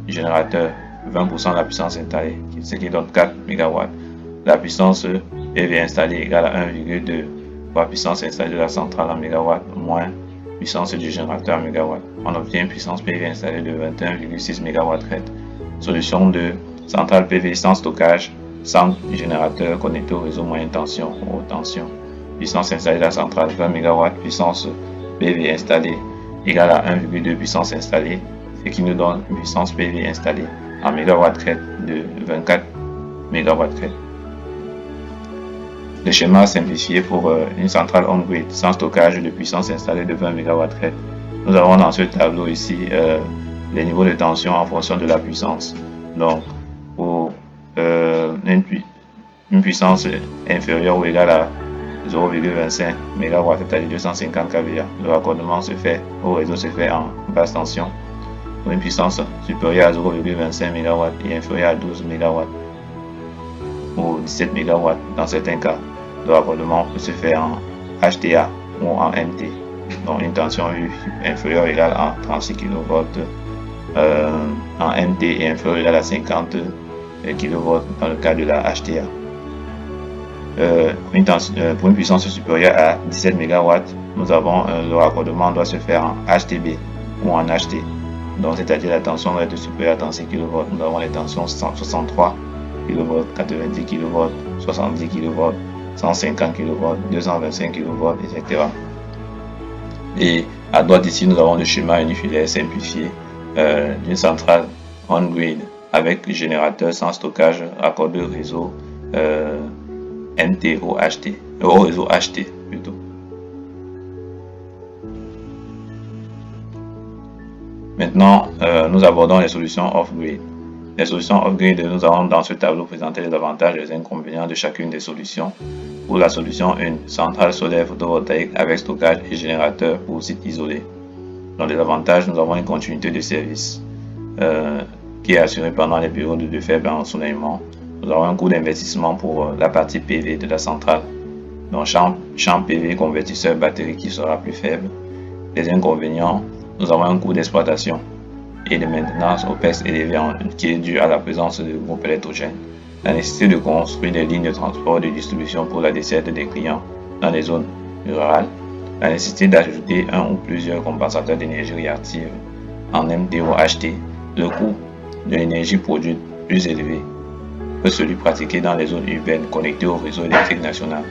générateur 20% de la puissance installée, ce qui donne 4 MW. La puissance PV installée égale à 1,2 fois puissance installée de la centrale en MW moins puissance du générateur en MW. On obtient une puissance PV installée de 21,6 MW. Solution 2, centrale PV sans stockage, sans générateur connecté au réseau moyenne tension ou haute tension. Puissance installée de la centrale 20 MW, puissance PV installée égale à 1,2 puissance installée, ce qui nous donne une puissance PV installée en MW de 24 MW. Le schéma simplifié pour une centrale on-grid sans stockage de puissance installée de 20 MW. Nous avons dans ce tableau ici les niveaux de tension en fonction de la puissance. Donc, pour une puissance inférieure ou égale à 0,25 MW, c'est-à-dire 250 kVA, le raccordement se fait au réseau se fait en basse tension. Pour une puissance supérieure à 0,25 MW et inférieure à 12 MW ou 17 MW dans certains cas, le raccordement peut se faire en HTA ou en MT. Donc une tension U inférieure ou égale à 36 kV en MT et inférieure ou égale à 50 kV dans le cas de la HTA. Pour une puissance supérieure à 17 MW, nous avons le raccordement doit se faire en HTB ou en HT. Donc c'est-à-dire la tension doit être supérieure à 36 kV. Nous avons les tensions 63 kV, 90 kV, 70 kV, 150 kV, 225 kV, etc. Et à droite ici, nous avons le schéma unifilaire simplifié d'une centrale on-grid avec générateur sans stockage raccordé au réseau NT-OHT, au réseau HT plutôt. Maintenant, nous abordons les solutions off-grid. Les solutions off-grid, nous avons dans ce tableau présenté les avantages et les inconvénients de chacune des solutions. Pour la solution 1, centrale solaire photovoltaïque avec stockage et générateur pour site isolé. Dans les avantages, nous avons une continuité de service qui est assurée pendant les périodes de faible ensoleillement. Nous avons un coût d'investissement pour la partie PV de la centrale, donc champ PV convertisseur batterie qui sera plus faible. Les inconvénients, nous avons un coût d'exploitation et de maintenance OPEX élevé qui est dû à la présence de groupes électrogènes. La nécessité de construire des lignes de transport et de distribution pour la desserte des clients dans les zones rurales. La nécessité d'ajouter un ou plusieurs compensateurs d'énergie réactive en MTO-HT. Le coût de l'énergie produite plus élevé que celui pratiqué dans les zones urbaines connectées au réseau électrique national.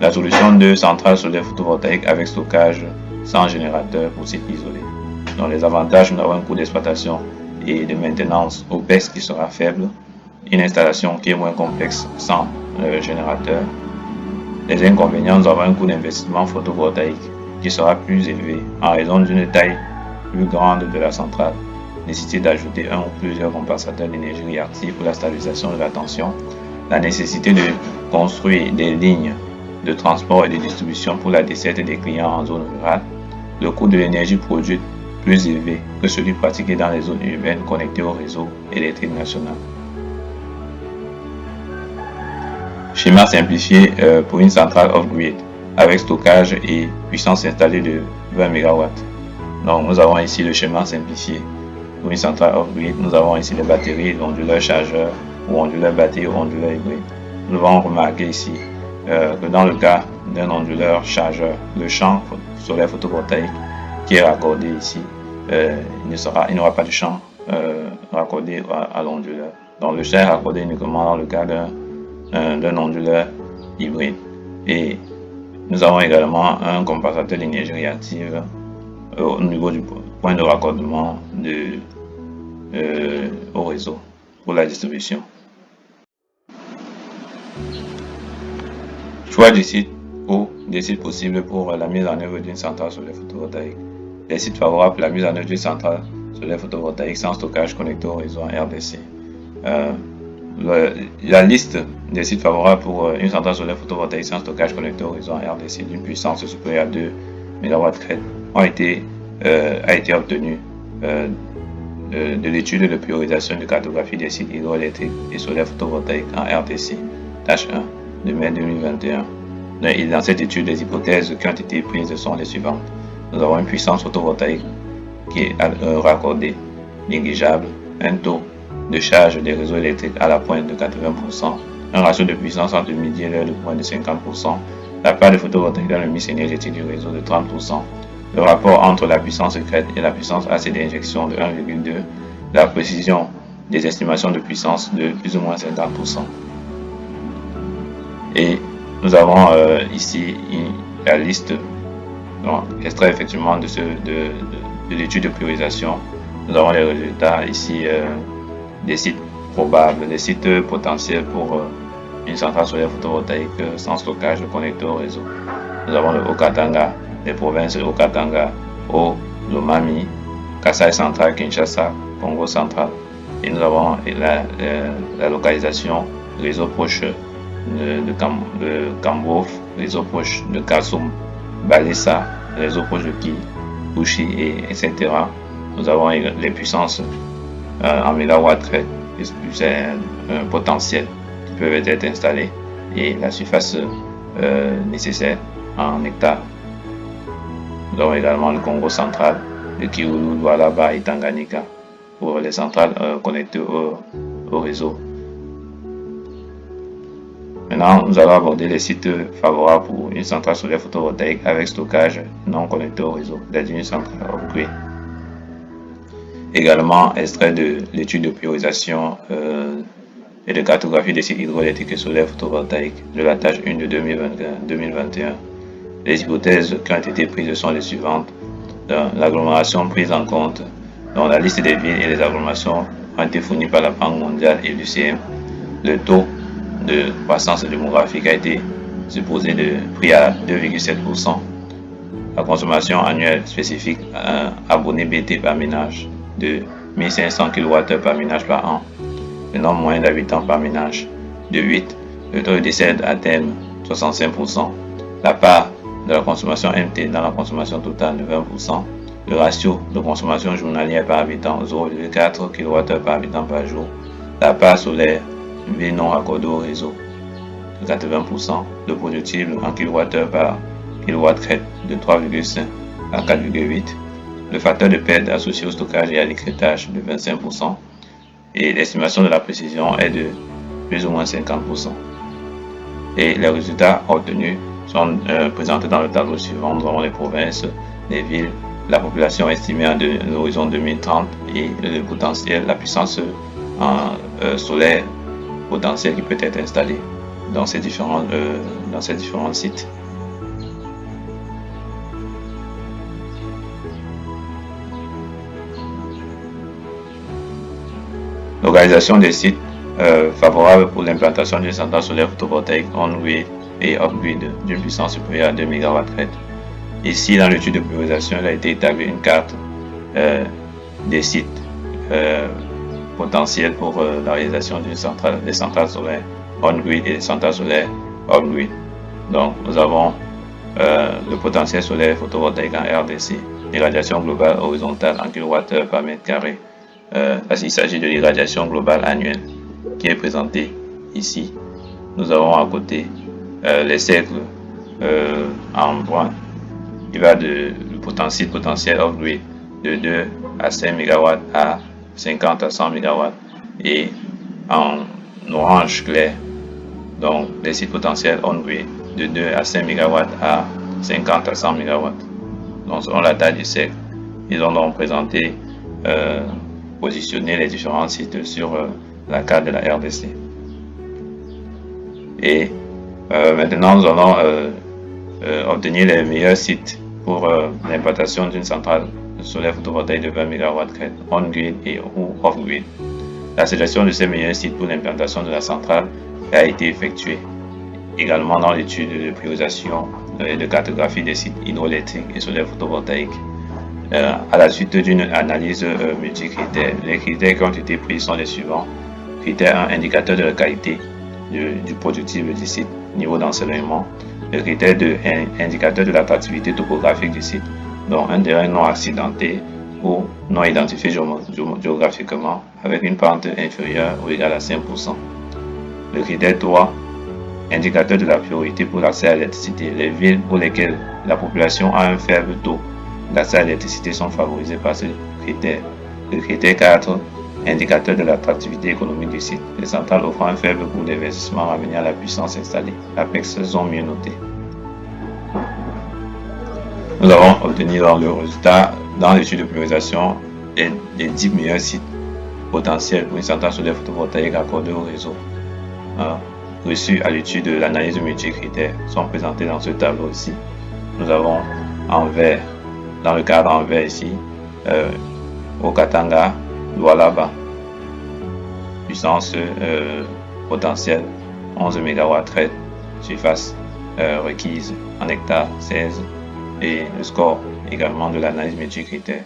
La solution 2, centrale solaire photovoltaïque avec stockage sans générateur pour site isolé. Dans les avantages, nous avons un coût d'exploitation et de maintenance OPEX qui sera faible, une installation qui est moins complexe sans générateur. Les inconvénients, nous avons un coût d'investissement photovoltaïque qui sera plus élevé en raison d'une taille plus grande de la centrale, nécessité d'ajouter un ou plusieurs compensateurs d'énergie réactive pour la stabilisation de la tension, la nécessité de construire des lignes de transport et de distribution pour la desserte des clients en zone rurale, le coût de l'énergie produite plus élevé que celui pratiqué dans les zones urbaines connectées au réseau électrique national. Schéma simplifié pour une centrale off-grid avec stockage et puissance installée de 20 MW. Donc nous avons ici le schéma simplifié pour une centrale off-grid. Nous avons ici les batteries, l'onduleur chargeur ou onduleur batterie ou onduleur hybride. Nous avons remarqué ici que dans le cas d'un onduleur chargeur, le champ solaire photovoltaïque qui est raccordé ici, il n'aura pas de champ raccordé à l'onduleur. Donc le champ est raccordé uniquement dans le cas d'un onduleur hybride. Et nous avons également un compensateur d'énergie réactive au niveau du point de raccordement au réseau pour la distribution. Choix du site ou des sites possibles pour la mise en œuvre d'une centrale solaire photovoltaïque. Les sites favorables pour la mise en œuvre d'une centrale solaire photovoltaïque sans stockage connecté au réseau en RDC. La liste des sites favorables pour une centrale solaire photovoltaïque sans stockage connecté au réseau en RDC d'une puissance supérieure à 2 MW a été obtenue de l'étude de priorisation de cartographie des sites hydroélectriques et solaires photovoltaïques en RDC, tâche 1 de mai 2021. Et dans cette étude, les hypothèses qui ont été prises sont les suivantes. Nous avons une puissance photovoltaïque qui est raccordée, négligeable, un taux de charge des réseaux électriques à la pointe de 80%, un ratio de puissance entre midi et l'heure de pointe de 50%, la part de photovoltaïque dans le mix énergétique du réseau de 30%, le rapport entre la puissance secrète et la puissance AC d'injection de 1,2, la précision des estimations de puissance de plus ou moins 50%. Et nous avons ici la liste, donc extrait effectivement de l'étude de priorisation. Nous avons les résultats ici des sites probables, des sites potentiels pour une centrale solaire photovoltaïque sans stockage connecté au réseau. Nous avons le Haut-Katanga, les provinces de Haut-Katanga, Lomami, Kasai central, Kinshasa, Congo central. Et nous avons la localisation, réseau proche de Kambof, réseau proche de Kasum, Balessa, réseau proche de Kibushi, etc. Nous avons les puissances en mégawatts, c'est un potentiel qui peuvent être installés et la surface nécessaire en hectares. Nous avons également le Congo central, le Kiwulu, Lualaba et Tanganyika pour les centrales connectées au réseau. Maintenant, nous allons aborder les sites favorables pour une centrale solaire photovoltaïque avec stockage non connecté au réseau, c'est-à-dire une centrale off-grid. Également, extrait de l'étude de priorisation et de cartographie des sites hydroélectriques et solaires photovoltaïques de la tâche 1 de 2021. Les hypothèses qui ont été prises sont les suivantes. L'agglomération prise en compte, Donc la liste des villes et les agglomérations ont été fournies par la Banque mondiale et l'UCM. Le taux de croissance démographique a été supposé pris à 2,7%. La consommation annuelle spécifique abonné BT par ménage de 1500 kWh par ménage par an. Le nombre moyen d'habitants par ménage de 8. Le taux de décès atteint 65%. La part de la consommation MT dans la consommation totale de 20%. Le ratio de consommation journalière par habitant 0,4 kWh par habitant par jour. La part solaire V non raccordée au réseau de 80%. Le productible en kWh par kW crête de 3,5 à 4,8. Le facteur de perte associé au stockage et à l'écrêtage de 25%. Et l'estimation de la précision est de plus ou moins 50%. Et les résultats obtenus sont présentés dans le tableau suivant. Nous avons les provinces, les villes, la population estimée à l'horizon 2030 et le potentiel, la puissance solaire potentielle qui peut être installée dans ces différents sites. L'organisation des sites favorables pour l'implantation d'une centrale solaire photovoltaïque on-grid et off-grid d'une puissance supérieure à 2 MW crête. Ici, dans l'étude de priorisation, il a été établi une carte des sites potentiels pour la réalisation des centrales solaires on-grid et des centrales solaires off-grid. Donc, nous avons le potentiel solaire photovoltaïque en RDC, l'irradiation globale horizontale en kWh par mètre carré. Il s'agit de l'irradiation globale annuelle qui est présentée ici. Nous avons à côté les cercles en brun. Il va de le potentiel off-grid de 2 à 5 MW à 50 à 100 MW et en orange clair, donc les sites potentiels on-grid de 2 à 5 MW à 50 à 100 MW. Donc selon la taille du cercle, ils ont donc présenté positionner les différents sites sur la carte de la RDC. Et maintenant, nous allons obtenir les meilleurs sites pour l'implantation d'une centrale solaire photovoltaïque de 20 MW crête on-grid et ou off-grid. La sélection de ces meilleurs sites pour l'implantation de la centrale a été effectuée également dans l'étude de priorisation et de cartographie des sites hydroélectriques et solaires photovoltaïques. À la suite d'une analyse multicritères. Les critères qui ont été pris sont les suivants. Critère 1, indicateur de la qualité du productible du site, niveau d'ensoleillement. Le critère 2, indicateur de l'attractivité topographique du site, donc un terrain non accidenté ou non identifié géographiquement avec une pente inférieure ou égale à 5%. Le critère 3, indicateur de la priorité pour l'accès à l'électricité. Les villes pour lesquelles la population a un faible taux d'accès à l'électricité sont favorisés par ce critère. Le critère 4, indicateur de l'attractivité économique du site. Les centrales offrant un faible coût d'investissement ramené à la puissance installée. L'APEX sont mieux notés. Nous avons obtenu dans le résultat dans l'étude de priorisation les 10 meilleurs sites potentiels pour une centrale solaire photovoltaïque accordée au réseau. Reçus à l'étude de l'analyse multicritères sont présentés dans ce tableau ici. Nous avons en vert, dans le cadre en vert ici, au Katanga, Lualaba, puissance potentielle 11 MW crête, surface requise en hectares 16 et le score également de l'analyse multicritère.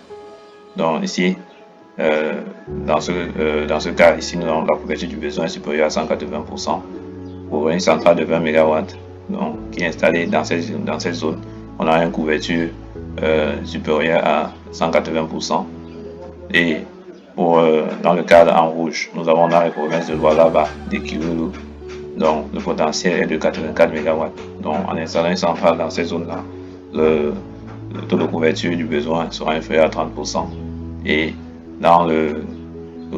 Donc ici, dans ce cas ici, nous avons la couverture du besoin supérieure à 180% pour une centrale de 20 MW donc, qui est installée dans cette zone. On a une couverture supérieure à 180%. Et dans le cadre en rouge, nous avons dans les provinces de Lualaba, de Kirulu, donc le potentiel est de 84 MW. Donc en installant une centrale dans ces zones-là, le taux de couverture du besoin sera inférieur à 30%. Et dans le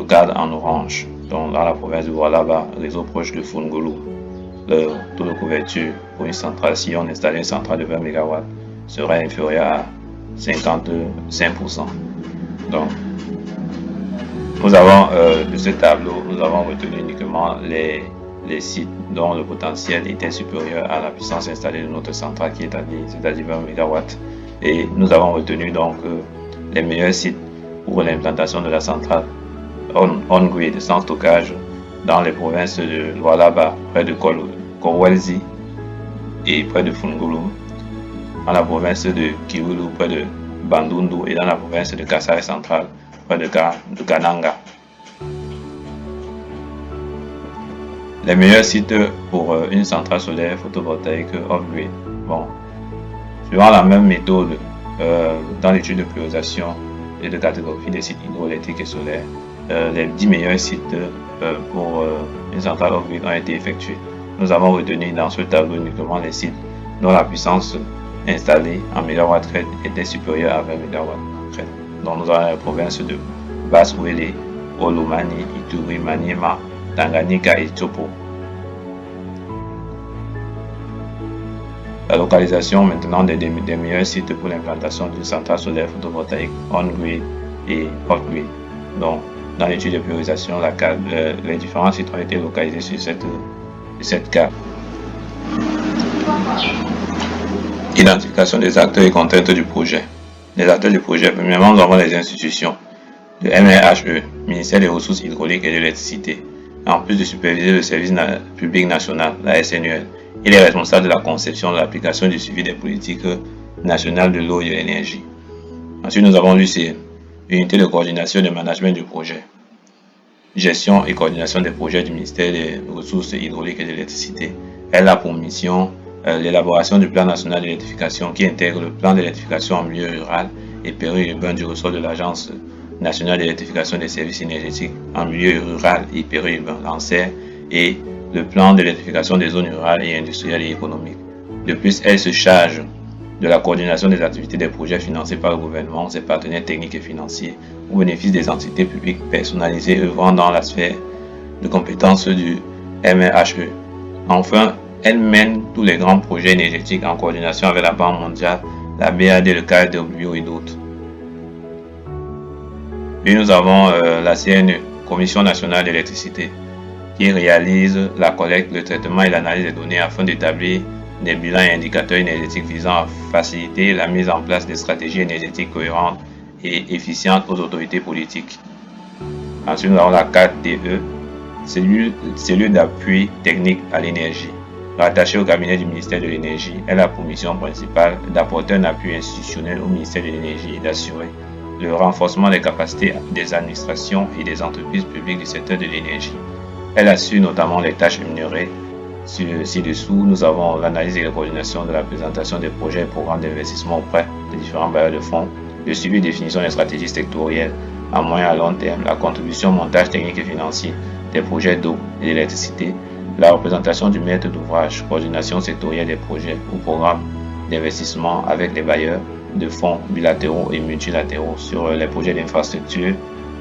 cadre en orange, donc dans la province de Lualaba, réseau proche de Fungulu, le taux de couverture pour une centrale, si on installait une centrale de 20 MW, serait inférieur à 55%. Donc, nous avons de ce tableau, nous avons retenu uniquement les sites dont le potentiel était supérieur à la puissance installée de notre centrale qui est c'est-à-dire 20 MW. Et nous avons retenu donc les meilleurs sites pour l'implantation de la centrale on-grid sans stockage dans les provinces de Lualaba, près de Kolwezi et près de Fungulum, dans la province de Kiwulu, près de Bandundu, et dans la province de Kasai central, près de Kananga. Les meilleurs sites pour une centrale solaire photovoltaïque off-grid. Bon, suivant la même méthode, dans l'étude de priorisation et de cartographie des sites hydroélectriques et solaires, les 10 meilleurs sites pour une centrale off-grid ont été effectués. Nous avons retenu dans ce tableau uniquement les sites dont la puissance installée en MW était supérieure à 20 MW. Donc nous avons les provinces de Basse-Ouélé, Olomani, Ituri, Maniema, Tanganyika et Tchopo. La localisation maintenant des meilleurs sites pour l'implantation d'une centrale solaire photovoltaïque on-grid et off-grid. Donc, dans l'étude de priorisation, les différents sites ont été localisés sur cette carte. Identification des acteurs et contraintes du projet. Les acteurs du projet, premièrement, nous avons les institutions. Le MRHE, Ministère des Ressources hydrauliques et de l'électricité, en plus de superviser le service public national, la SNUL, il est responsable de la conception, de l'application et du suivi des politiques nationales de l'eau et de l'énergie. Ensuite, nous avons l'UCN, Unité de coordination et de management du projet. Gestion et coordination des projets du ministère des Ressources hydrauliques et de l'électricité. Elle a pour mission l'élaboration du plan national d'électrification qui intègre le plan d'électrification en milieu rural et périurbain du ressort de l'Agence nationale d'électrification des services énergétiques en milieu rural et périurbain, l'ANSER, et le plan d'électrification des zones rurales et industrielles et économiques. De plus, elle se charge de la coordination des activités des projets financés par le gouvernement, ses partenaires techniques et financiers, au bénéfice des entités publiques personnalisées œuvrant dans la sphère de compétences du MRHE. Enfin, elle mène tous les grands projets énergétiques en coordination avec la Banque mondiale, la BAD, le KfW et d'autres. Puis nous avons la CNE, Commission nationale d'électricité, qui réalise la collecte, le traitement et l'analyse des données afin d'établir des bilans et indicateurs énergétiques visant à faciliter la mise en place des stratégies énergétiques cohérentes et efficientes aux autorités politiques. Ensuite, nous avons la 4DE, cellule d'appui technique à l'énergie. Rattachée au cabinet du ministère de l'Énergie, elle a pour mission principale d'apporter un appui institutionnel au ministère de l'Énergie et d'assurer le renforcement des capacités des administrations et des entreprises publiques du secteur de l'énergie. Elle assure notamment les tâches énumérées ci-dessous. Nous avons l'analyse et la coordination de la présentation des projets et programmes d'investissement auprès des différents bailleurs de fonds, le suivi et définition des stratégies sectorielles à moyen et à long terme, la contribution au montage technique et financier des projets d'eau et d'électricité, la représentation du maître d'ouvrage, coordination sectorielle des projets ou programmes d'investissement avec les bailleurs de fonds bilatéraux et multilatéraux sur les projets d'infrastructure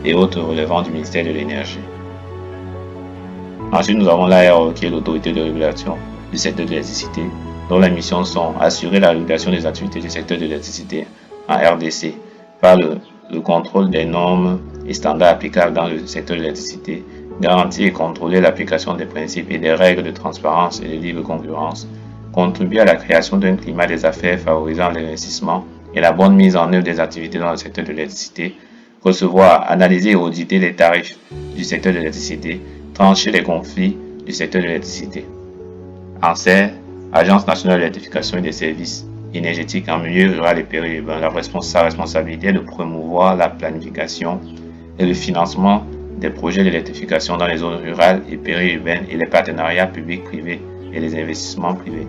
et autres relevant du ministère de l'Énergie. Ensuite, nous avons l'ARE qui est l'autorité de régulation du secteur de l'électricité, dont les missions sont assurer la régulation des activités du secteur de l'électricité en RDC par le contrôle des normes et standards applicables dans le secteur de l'électricité, garantir et contrôler l'application des principes et des règles de transparence et de libre concurrence, contribuer à la création d'un climat des affaires favorisant l'investissement et la bonne mise en œuvre des activités dans le secteur de l'électricité, recevoir, analyser et auditer les tarifs du secteur de l'électricité, trancher les conflits du secteur de l'électricité. ANSER, Agence nationale d'électrification et des services énergétiques en milieu rural et périurbain, sa responsabilité est de promouvoir la planification et le financement des projets d'électrification dans les zones rurales et périurbaines et les partenariats publics-privés et les investissements privés.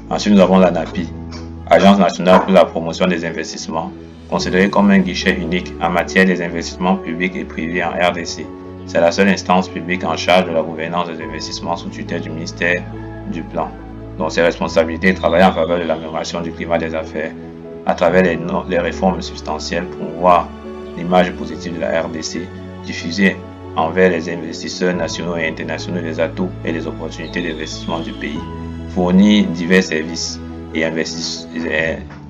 Ensuite, nous avons l'ANAPI, Agence nationale pour la promotion des investissements, considérée comme un guichet unique en matière des investissements publics et privés en RDC. C'est la seule instance publique en charge de la gouvernance des investissements sous tutelle du ministère du Plan, dont ses responsabilités travaillent en faveur de l'amélioration du climat des affaires à travers les réformes substantielles pour voir l'image positive de la RDC, diffuser envers les investisseurs nationaux et internationaux les atouts et les opportunités d'investissement du pays, fournir divers services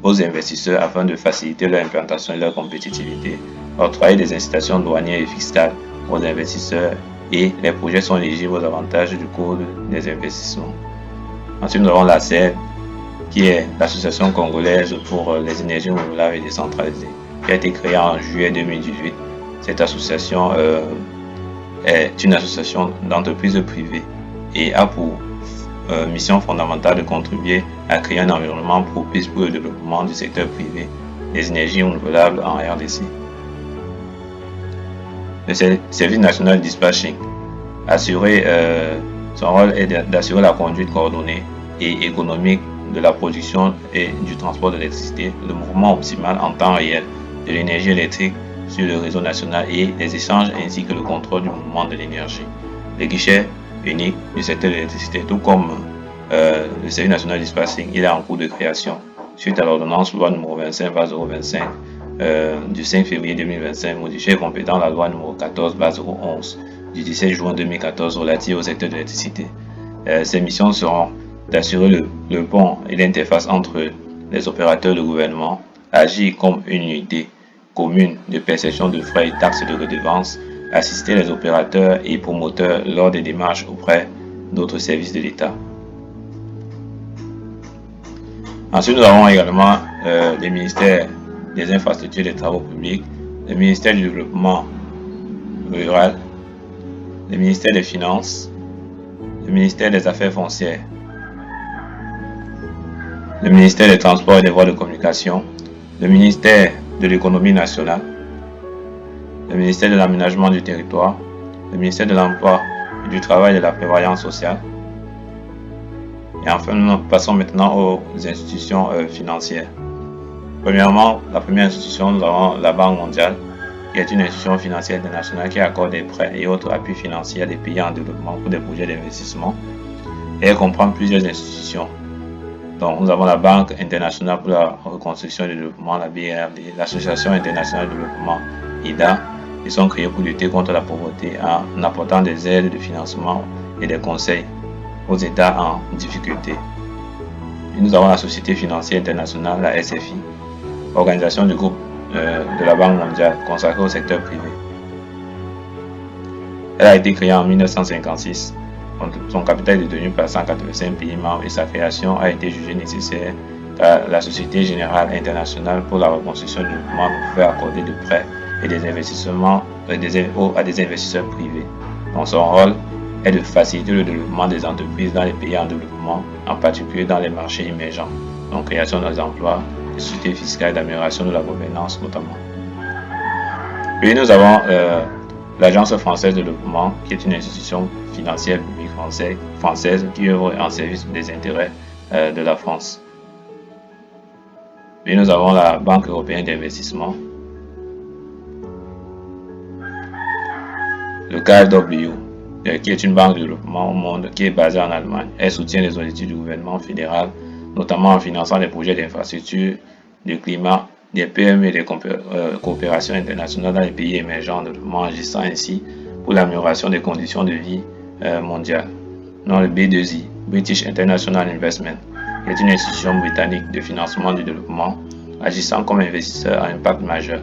aux investisseurs afin de faciliter leur implantation et leur compétitivité, octroyer des incitations douanières et fiscales aux investisseurs et les projets sont éligibles aux avantages du Code des investissements. Ensuite, nous avons l'ACED, qui est l'Association congolaise pour les énergies renouvelables et décentralisées. qui a été créée en juillet 2018. Cette association est une association d'entreprises privées et a pour mission fondamentale de contribuer à créer un environnement propice pour le développement du secteur privé des énergies renouvelables en RDC. Le service national de dispatching. Son rôle est d'assurer la conduite coordonnée et économique de la production et du transport d'électricité, le mouvement optimal en temps réel de l'énergie électrique sur le réseau national et les échanges ainsi que le contrôle du mouvement de l'énergie. Le guichet unique du secteur de l'électricité, tout comme le service national de dispatching, il est en cours de création suite à l'ordonnance loi numéro 25/025 du 5 février 2025 modifiée complétant la loi numéro 14/011 du 17 juin 2014 relative au secteur de l'électricité. Ces missions seront d'assurer le pont et l'interface entre les opérateurs de gouvernement, agir comme une unité commune de perception de frais et taxes de redevance, assister les opérateurs et promoteurs lors des démarches auprès d'autres services de l'État. Ensuite, nous avons également les ministères des infrastructures et des travaux publics, le ministère du développement rural, le ministère des finances, le ministère des affaires foncières, le ministère des transports et des voies de communication, le ministère de l'économie nationale, le ministère de l'aménagement du territoire, le ministère de l'emploi et du travail et de la prévoyance sociale. Et enfin, nous passons maintenant aux institutions financières. Premièrement, la première institution, nous avons la Banque mondiale, qui est une institution financière internationale qui accorde des prêts et autres appuis financiers à des pays en développement pour des projets d'investissement. Et elle comprend plusieurs institutions. Donc, nous avons la Banque internationale pour la reconstruction et le développement, la BRD, l'Association internationale de développement, IDA, qui sont créées pour lutter contre la pauvreté en apportant des aides de financement et des conseils aux États en difficulté. Et nous avons la Société financière internationale, la SFI, organisation du groupe de la Banque mondiale consacrée au secteur privé. Elle a été créée en 1956. Son capital est détenu par 185 pays membres et sa création a été jugée nécessaire car la Société générale internationale pour la reconstruction et le développement ne pouvait accorder de prêts et des investissements à des investisseurs privés. Donc son rôle est de faciliter le développement des entreprises dans les pays en développement, en particulier dans les marchés émergents, donc création des emplois, de sociétés fiscales et d'amélioration de la gouvernance notamment. Puis nous avons l'Agence française de développement, qui est une institution financière publique française qui œuvre en service des intérêts de la France. Puis nous avons la Banque européenne d'investissement, le KfW, qui est une banque de développement au monde qui est basée en Allemagne. Elle soutient les objectifs du gouvernement fédéral, notamment en finançant des projets d'infrastructure, de climat, des PME et des coopérations internationales dans les pays émergents de développement, agissant ainsi pour l'amélioration des conditions de vie mondiales. Dans le B2I, British International Investment, qui est une institution britannique de financement du développement, agissant comme investisseur à impact majeur.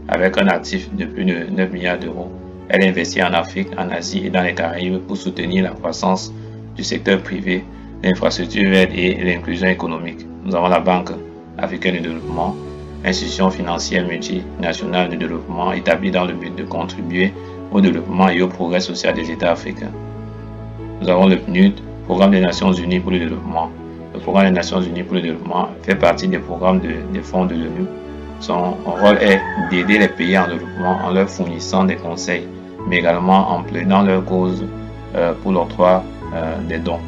Avec un actif de plus de 9 milliards d'euros, elle investit en Afrique, en Asie et dans les Caraïbes pour soutenir la croissance du secteur privé, l'infrastructure verte et l'inclusion économique. Nous avons la Banque africaine de développement, institution financière multinationale de développement établie dans le but de contribuer au développement et au progrès social des États africains. Nous avons le PNUD, Programme des Nations Unies pour le développement. Le Programme des Nations Unies pour le développement fait partie des programmes des fonds de l'ONU. Son rôle est d'aider les pays en développement en leur fournissant des conseils, mais également en plaidant leur cause pour l'octroi des dons.